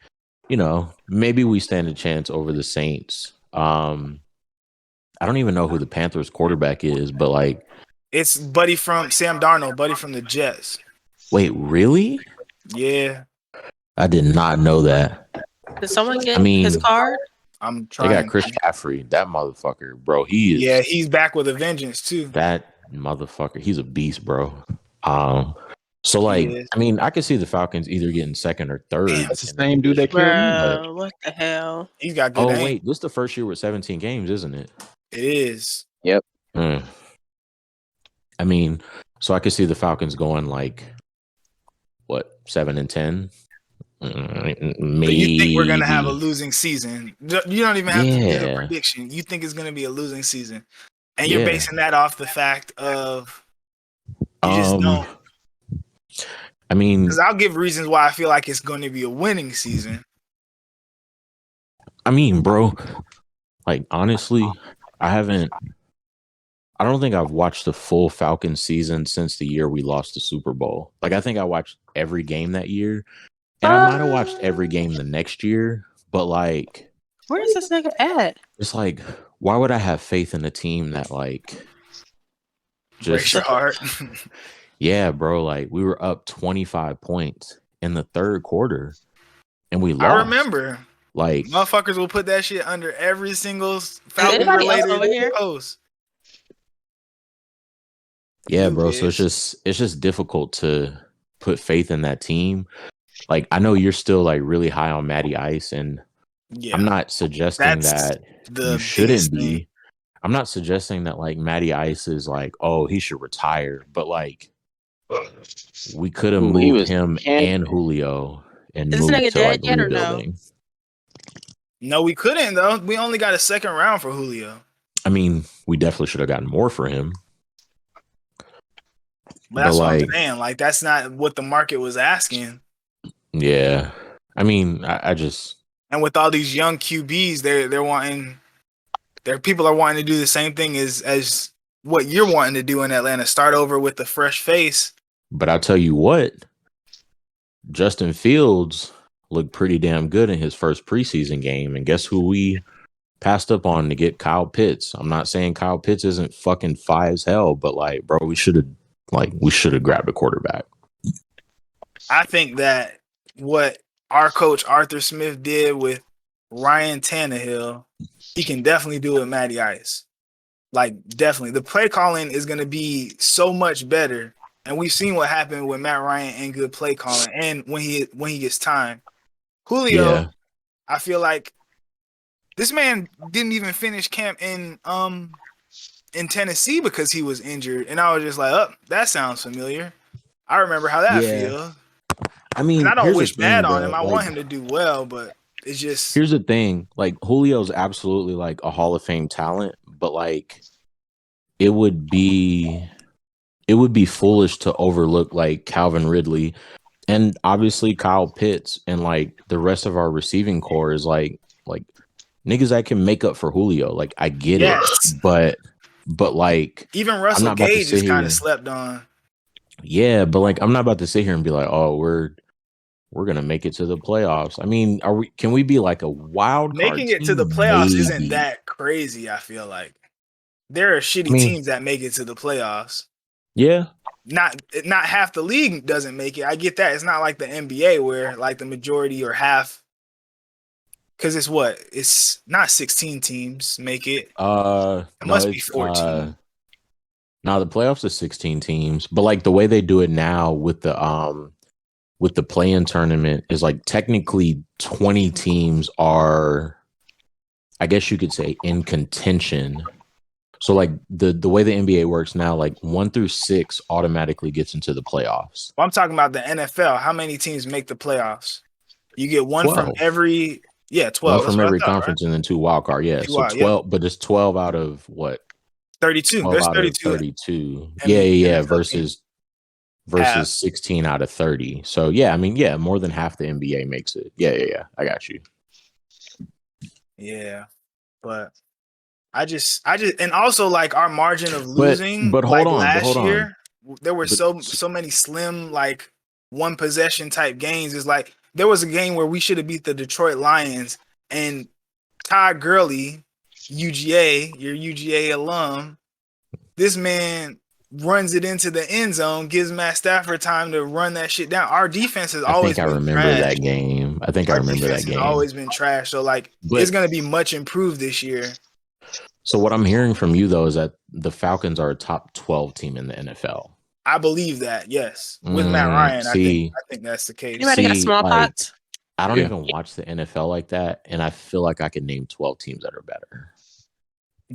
Speaker 1: maybe we stand a chance over the Saints. I don't even know who the Panthers quarterback is, but like
Speaker 2: It's Buddy from Sam Darnold, Buddy from the Jets.
Speaker 1: wait, really?
Speaker 2: Yeah,
Speaker 1: I did not know that.
Speaker 3: Did someone get
Speaker 1: I mean,
Speaker 3: his card?
Speaker 2: I'm
Speaker 1: They
Speaker 2: trying.
Speaker 1: got Chris Caffrey, that motherfucker, bro. He is
Speaker 2: Yeah, he's back with a vengeance too.
Speaker 1: that motherfucker. He's a beast, bro. So like,
Speaker 2: He is.
Speaker 1: I mean, I could see the Falcons either getting second or third.
Speaker 2: Damn,
Speaker 4: That's the same dude that killed me.
Speaker 3: Bro, what the hell?
Speaker 2: He's got good
Speaker 1: Oh
Speaker 2: aim.
Speaker 1: wait, this is the first year with 17 games, isn't it?
Speaker 2: It is.
Speaker 1: Mm. I mean, so I could see the Falcons going like what 7-10. Maybe.
Speaker 2: But you think we're gonna have a losing season? You don't even have to give a
Speaker 1: Yeah.
Speaker 2: prediction. You think it's gonna be a losing season, and you're basing that off the fact of you just don't.
Speaker 1: I mean,
Speaker 2: Because I'll give reasons why I feel like it's going to be a winning season.
Speaker 1: I mean, bro, like honestly, I don't think I've watched the full Falcons season since the year we lost the Super Bowl. Like I think I watched every game that year, and I might have watched every game the next year, but like,
Speaker 3: Where is this nigga at?
Speaker 1: it's like, why would I have faith in a team that like
Speaker 2: Breaks
Speaker 1: just
Speaker 2: your heart.
Speaker 1: yeah, bro, like we were up 25 points in the third quarter and we lost.
Speaker 2: I remember.
Speaker 1: Like
Speaker 2: motherfuckers will put that shit under every single Falcon
Speaker 3: anybody else
Speaker 2: related
Speaker 3: over here?
Speaker 2: post.
Speaker 1: yeah,
Speaker 2: You
Speaker 1: bro. So
Speaker 2: bitch.
Speaker 1: it's just difficult to put faith in that team. Like I know you're still like really high on Matty Ice, and
Speaker 2: Yeah,
Speaker 1: I'm not suggesting
Speaker 2: that's
Speaker 1: that you
Speaker 2: the
Speaker 1: shouldn't
Speaker 2: biggest thing.
Speaker 1: be. I'm not suggesting that like Matty Ice is like, oh, he should retire, but like we could have
Speaker 5: He
Speaker 1: moved
Speaker 5: was
Speaker 1: him and
Speaker 5: camping.
Speaker 1: Julio and
Speaker 3: Is this
Speaker 1: moved
Speaker 3: nigga
Speaker 1: to
Speaker 3: dead
Speaker 1: like
Speaker 3: yet or no?
Speaker 1: rebuilding.
Speaker 2: No, we couldn't though. We only got a second round for Julio.
Speaker 1: I mean, we definitely should have gotten more for him.
Speaker 2: But that's what I'm
Speaker 1: like,
Speaker 2: saying. Like, that's not what the market was asking.
Speaker 1: yeah. I mean, I just
Speaker 2: And with all these young QBs, they're wanting, their people are wanting to do the same thing as what you're wanting to do in Atlanta. Start over with a fresh face.
Speaker 1: but I'll tell you what, Justin Fields looked pretty damn good in his first preseason game, and guess who we passed up on to get Kyle Pitts? I'm not saying Kyle Pitts isn't fucking fire as hell, but like, bro, we should have grabbed a quarterback.
Speaker 2: I think that what our coach Arthur Smith did with Ryan Tannehill, he can definitely do it with Matty Ice. Like, definitely. The play calling is going to be so much better. And we've seen what happened with Matt Ryan and good play calling and when he gets time. Julio,
Speaker 1: Yeah.
Speaker 2: I feel like this man didn't even finish camp in Tennessee because he was injured. And I was just like, oh, that sounds familiar. I remember how that feels.
Speaker 1: I mean,
Speaker 2: I don't
Speaker 1: here's
Speaker 2: wish
Speaker 1: the thing,
Speaker 2: bad on
Speaker 1: bro.
Speaker 2: him. I
Speaker 1: Like,
Speaker 2: want him to do well, but it's just
Speaker 1: here's the thing. Like, Julio's absolutely like a Hall of Fame talent, but like it would be foolish to overlook like Calvin Ridley and obviously Kyle Pitts and like the rest of our receiving core is like niggas that can make up for Julio. Like I get it, but like
Speaker 2: even Russell Gage is kind of slept on.
Speaker 1: Yeah, but like I'm not about to sit here and be like, oh, we're gonna make it to the playoffs. I mean, can we be like a wild card
Speaker 2: Making it
Speaker 1: team?
Speaker 2: to the playoffs
Speaker 1: Maybe.
Speaker 2: isn't that crazy. I feel like there are shitty teams that make it to the playoffs.
Speaker 1: Yeah,
Speaker 2: not half the league doesn't make it. I get that. It's not like the NBA where like the majority or half. Because it's not 16 teams make it. It must be 14.
Speaker 1: No, the playoffs is 16 teams, but like the way they do it now with the play-in tournament is like technically 20 teams are, I guess you could say, in contention. So like the way the NBA works now, like 1 through 6 automatically gets into the playoffs.
Speaker 2: Well, I'm talking about the NFL. How many teams make the playoffs? You get 1
Speaker 1: 12.
Speaker 2: from every 12.
Speaker 1: 1 from every conference, right? And then 2 wild card. Yeah. So 12, but it's 12 out of what?
Speaker 2: 32. There's 32.
Speaker 1: 32. Yeah. Versus 16 out of 30. So yeah, I mean, yeah, more than half the NBA makes it. Yeah. I got you.
Speaker 2: Yeah. But I just and also like our margin of losing
Speaker 1: but hold on,
Speaker 2: last year, there were so many slim like one possession type games. Is like there was a game where we should have beat the Detroit Lions and Todd Gurley, UGA, your UGA alum, this man runs it into the end zone, gives Matt Stafford time to run that shit down. Our defense has always been
Speaker 1: remember
Speaker 2: trash.
Speaker 1: That game. I think I remember that game.
Speaker 2: Has always been trash. So like it's going to be much improved this year.
Speaker 1: So what I'm hearing from you though is that the Falcons are a top 12 team in the NFL.
Speaker 2: I believe that, yes. With Matt Ryan, I think that's the case.
Speaker 3: Anybody got smallpox?
Speaker 1: I don't even watch the NFL like that, and I feel like I could name 12 teams that are better.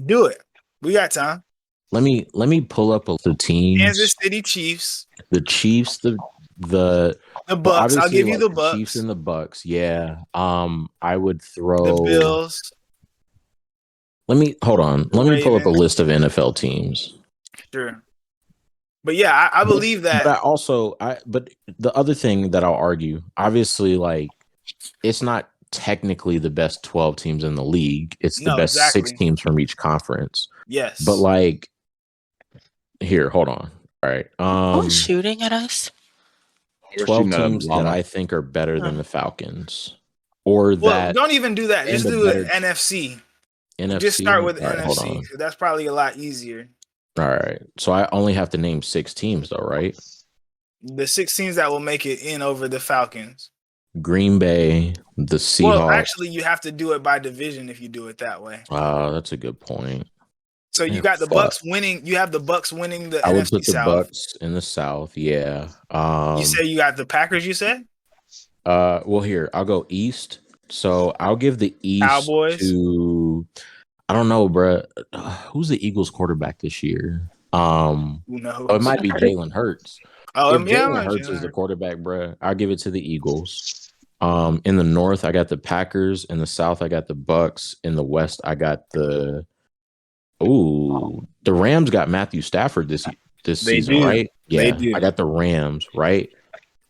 Speaker 2: Do it. We got time.
Speaker 1: Let me pull up a list of teams.
Speaker 2: Kansas City Chiefs.
Speaker 1: The Chiefs, the
Speaker 2: Bucks. I'll give you the Bucks.
Speaker 1: Chiefs and the Bucks. Yeah. I would throw
Speaker 2: the Bills.
Speaker 1: Hold on. Let me pull up a list of NFL teams.
Speaker 2: Sure. But yeah, I believe that.
Speaker 1: But the other thing that I'll argue, obviously, like it's not technically the best 12 teams in the league. It's the best 6 teams from each conference.
Speaker 2: Yes.
Speaker 1: But like, here, hold on. All right.
Speaker 3: Who's shooting at us?
Speaker 1: 12 teams that I think are better than the Falcons, or that.
Speaker 2: Don't even do that. Just do it NFC. Just start with NFC. That's probably a lot easier.
Speaker 1: All right. So I only have to name 6 teams, though, right?
Speaker 2: The 6 teams that will make it in over the Falcons.
Speaker 1: Green Bay, the Seahawks.
Speaker 2: Well, actually, you have to do it by division if you do it that way.
Speaker 1: That's a good point.
Speaker 2: So you got the Bucks winning. You have the Bucks winning the
Speaker 1: I would
Speaker 2: NFC
Speaker 1: put the
Speaker 2: South.
Speaker 1: Bucks in the South. Yeah.
Speaker 2: You say you got the Packers. You said.
Speaker 1: Well, here I'll go East. So I'll give the East
Speaker 2: Cowboys
Speaker 1: to. I don't know, bro. Who's the Eagles quarterback this year?
Speaker 2: Who knows?
Speaker 1: It might be Jalen Hurts.
Speaker 2: Oh,
Speaker 1: if Jalen Hurts is the quarterback, bro, I'll give it to the Eagles. In the North, I got the Packers. In the South, I got the Bucks. In the West, I got the Rams got Matthew Stafford this season, right? Yeah, I got the Rams, right?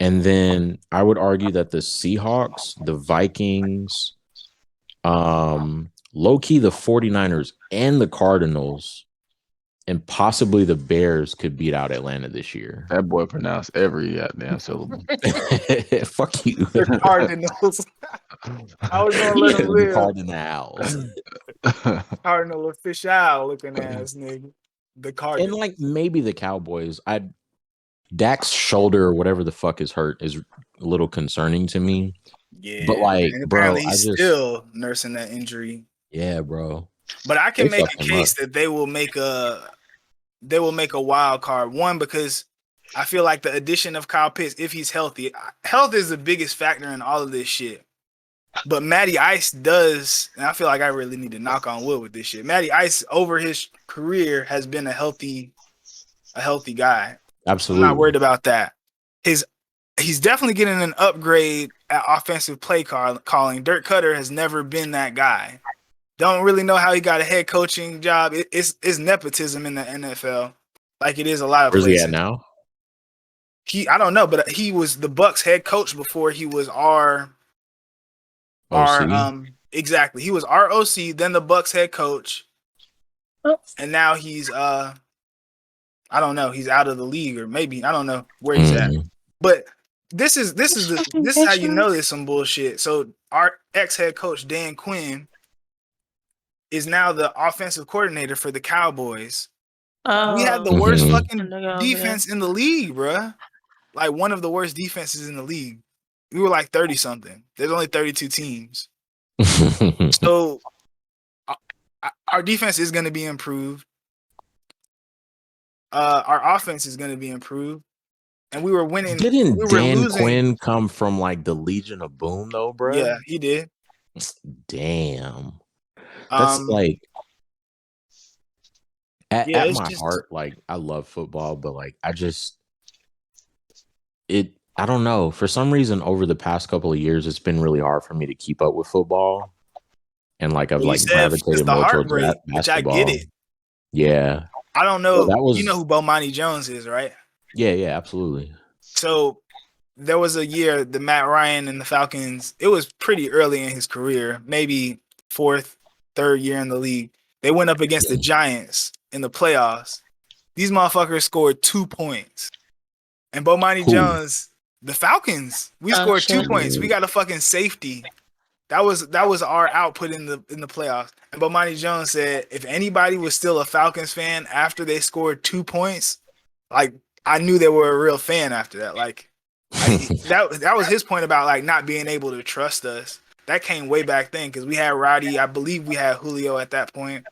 Speaker 1: And then I would argue that the Seahawks, the Vikings, low-key the 49ers and the Cardinals and possibly the Bears could beat out Atlanta this year.
Speaker 4: That boy pronounced every goddamn syllable.
Speaker 1: Fuck you.
Speaker 2: The Cardinals. I was gonna let him live. Cardinal official looking ass nigga. The Cardinals.
Speaker 1: And like maybe the Cowboys. Dak's shoulder or whatever the fuck is hurt is a little concerning to me.
Speaker 2: Yeah,
Speaker 1: but like, bro,
Speaker 2: he's still nursing that injury.
Speaker 1: Yeah, bro.
Speaker 2: But I can make a case that they will make a wild card. One, because I feel like the addition of Kyle Pitts, if he's healthy, health is the biggest factor in all of this shit. But Matty Ice does, and I feel like I really need to knock on wood with this shit. Matty Ice over his career has been a healthy guy.
Speaker 1: Absolutely.
Speaker 2: I'm not worried about that. He's definitely getting an upgrade at offensive play calling. Dirk Cutter has never been that guy. Don't really know how he got a head coaching job. It's nepotism in the NFL, like it is a lot of places.
Speaker 1: Where's he at now?
Speaker 2: I don't know, but he was the Bucks head coach before he was our exactly. He was our OC, then the Bucks head coach, and now he's I don't know. He's out of the league, or maybe I don't know where he's at. But this is how you know there's some bullshit. So our ex head coach Dan Quinn is now the offensive coordinator for the Cowboys. We had the worst fucking defense in the league, bruh. Like one of the worst defenses in the league. We were like 30 something. There's only 32 teams. So our defense is going to be improved. Our offense is going to be improved, and we were winning.
Speaker 1: Didn't Dan Quinn come from like the Legion of Boom though, bro?
Speaker 2: Yeah, he did.
Speaker 1: Damn, that's like at my heart. Like I love football, but like I don't know. For some reason, over the past couple of years, it's been really hard for me to keep up with football, and like I've gravitated more towards basketball.
Speaker 2: Which I get it.
Speaker 1: Yeah.
Speaker 2: I don't know. You know who Bomani Jones is, right?
Speaker 1: Yeah, absolutely.
Speaker 2: So there was a year the Matt Ryan and the Falcons, it was pretty early in his career, maybe third year in the league. They went up against the Giants in the playoffs. These motherfuckers scored 2 points. And Bomani Jones, the Falcons, we scored 2 points. We got a fucking safety. That was our output in the playoffs. And Bomani Jones said, if anybody was still a Falcons fan after they scored 2 points, like I knew they were a real fan after that. Like that was his point about like not being able to trust us. That came way back then because we had Roddy. I believe we had Julio at that point.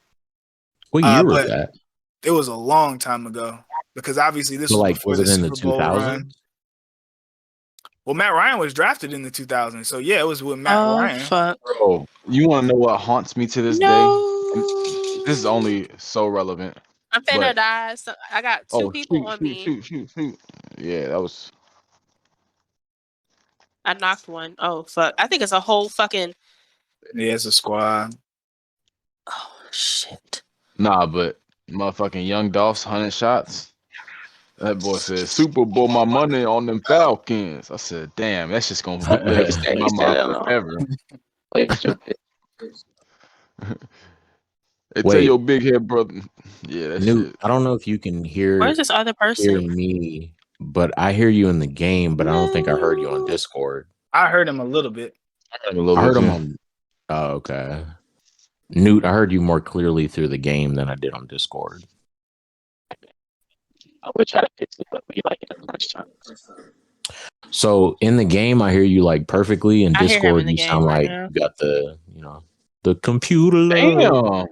Speaker 1: What year was that?
Speaker 2: It was a long time ago because obviously this was like before was it in the 2000s? Well, Matt Ryan was drafted in the 2000s, so yeah, it was with Matt Ryan.
Speaker 3: Fuck.
Speaker 4: Bro, you want to know what haunts me to this day? And this is only so relevant.
Speaker 3: I'm finna die. So I got two people on me.
Speaker 4: Shoot. Yeah, that was.
Speaker 3: I knocked one. Oh fuck! I think it's a whole fucking.
Speaker 2: Yeah, it's a squad.
Speaker 3: Oh shit.
Speaker 4: Nah, but motherfucking Young Dolph's 100 shots. That boy said, Super Bowl my money on them Falcons. I said, damn, that's just going to live in my mind forever. Tell your big head brother. Yeah, that's
Speaker 1: Newt, I don't know if you can hear,
Speaker 3: where's this other person?
Speaker 1: Hear me, but I hear you in the game, but I don't think I heard you on Discord.
Speaker 2: I heard him a little bit.
Speaker 1: I heard him on. Oh, okay. Newt, I heard you more clearly through the game than I did on Discord.
Speaker 5: I would try to fix it, but we like it at lunchtime.
Speaker 1: So in the game, I hear you like perfectly. In Discord, you sound like you got the the computer.
Speaker 4: Damn.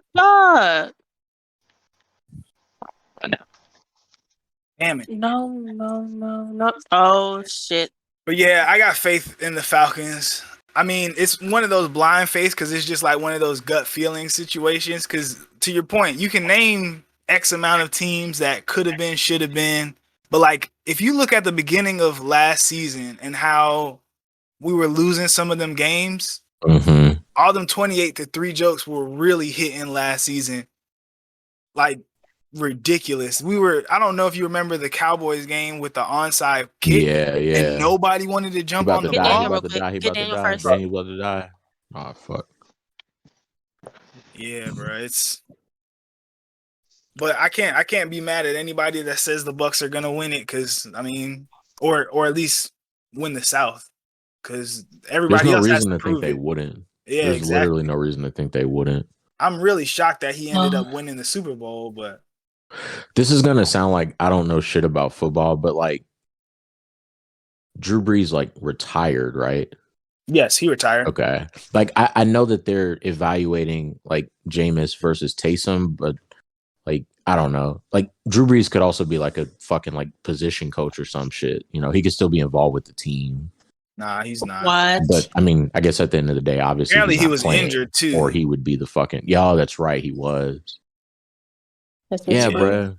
Speaker 2: Damn it.
Speaker 3: No. Oh shit.
Speaker 2: But yeah, I got faith in the Falcons. I mean, it's one of those blind faiths because it's just like one of those gut feeling situations. Because to your point, you can name X amount of teams that could have been, should have been. But like, if you look at the beginning of last season and how we were losing some of them games, all them 28-3 jokes were really hitting last season. Like, ridiculous. I don't know if you remember the Cowboys game with the onside kick.
Speaker 1: Yeah.
Speaker 2: And nobody wanted to jump on the ball.
Speaker 1: He about to die. Oh, fuck.
Speaker 2: Yeah, bro. But I can't be mad at anybody that says the Bucks are gonna win it because I mean, or at least win the South. Because everybody else has to
Speaker 1: think they wouldn't.
Speaker 2: Yeah,
Speaker 1: there's literally no reason to think they wouldn't.
Speaker 2: I'm really shocked that he ended up winning the Super Bowl, but
Speaker 1: this is gonna sound like I don't know shit about football, but like Drew Brees like retired, right?
Speaker 2: Yes, he retired.
Speaker 1: Okay. Like I know that they're evaluating like Jameis versus Taysom, but like I don't know. Like Drew Brees could also be like a fucking like position coach or some shit. You know, he could still be involved with the team.
Speaker 2: Nah, he's not.
Speaker 3: What?
Speaker 1: But I mean, I guess at the end of the day, obviously
Speaker 2: apparently he was injured too.
Speaker 1: Or he would be the fucking that's right, he was. Yeah, bro.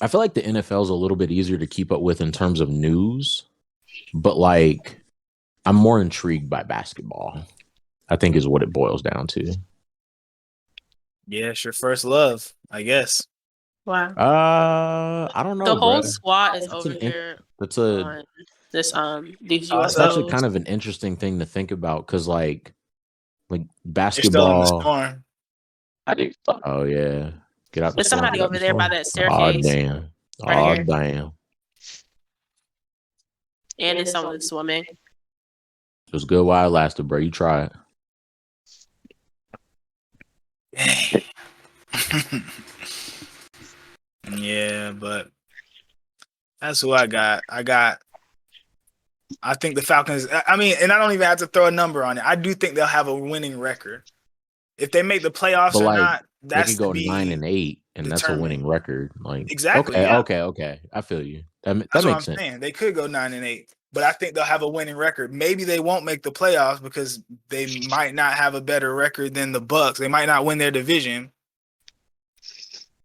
Speaker 1: I feel like the NFL is a little bit easier to keep up with in terms of news, but like I'm more intrigued by basketball, I think is what it boils down to.
Speaker 2: Yeah, it's your first love, I guess.
Speaker 3: Wow.
Speaker 1: I don't know.
Speaker 3: The whole
Speaker 1: bro.
Speaker 3: squad is over here.
Speaker 1: That's a
Speaker 3: this these
Speaker 1: That's actually kind of an interesting thing to think about because like basketball.
Speaker 5: I do.
Speaker 1: Oh yeah, get out.
Speaker 3: There's somebody over there by that staircase.
Speaker 1: Oh damn!
Speaker 3: Right
Speaker 1: oh damn!
Speaker 3: And it's someone swimming.
Speaker 1: It was good while it lasted, bro. You try
Speaker 2: it. Yeah, but that's who I got. I think the Falcons. I mean, and I don't even have to throw a number on it. I do think they'll have a winning record. If they make the playoffs or not, that's
Speaker 1: they could go 9-8, and that's a winning record. Like
Speaker 2: exactly.
Speaker 1: Okay. I feel you. That makes sense.
Speaker 2: Saying. They could go 9-8, but I think they'll have a winning record. Maybe they won't make the playoffs because they might not have a better record than the Bucks. They might not win their division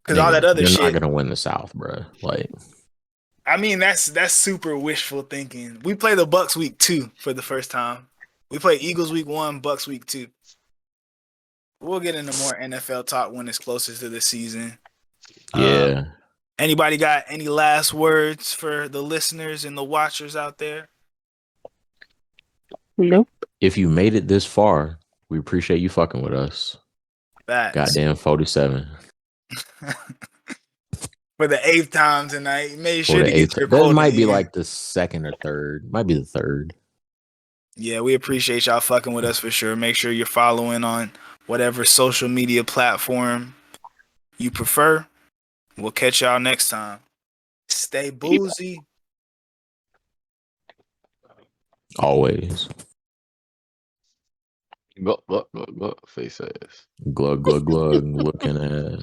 Speaker 2: because all that other shit.
Speaker 1: They're not gonna win the South, bro. Like,
Speaker 2: I mean, that's super wishful thinking. We play the Bucks week 2 for the first time. We play Eagles week 1, Bucks week 2. We'll get into more NFL talk when it's closest to the season.
Speaker 1: Yeah.
Speaker 2: Anybody got any last words for the listeners and the watchers out there?
Speaker 3: Nope.
Speaker 1: If you made it this far, we appreciate you fucking with us.
Speaker 2: Facts.
Speaker 1: Goddamn 47.
Speaker 2: For the 8th time tonight. Made sure to get your
Speaker 1: That might be like the 2nd or 3rd. Might be the 3rd.
Speaker 2: Yeah, we appreciate y'all fucking with us for sure. Make sure you're following on whatever social media platform you prefer. We'll catch y'all next time. Stay boozy.
Speaker 1: Always.
Speaker 4: Go, face ass.
Speaker 1: Glug, glug, glug, looking ass.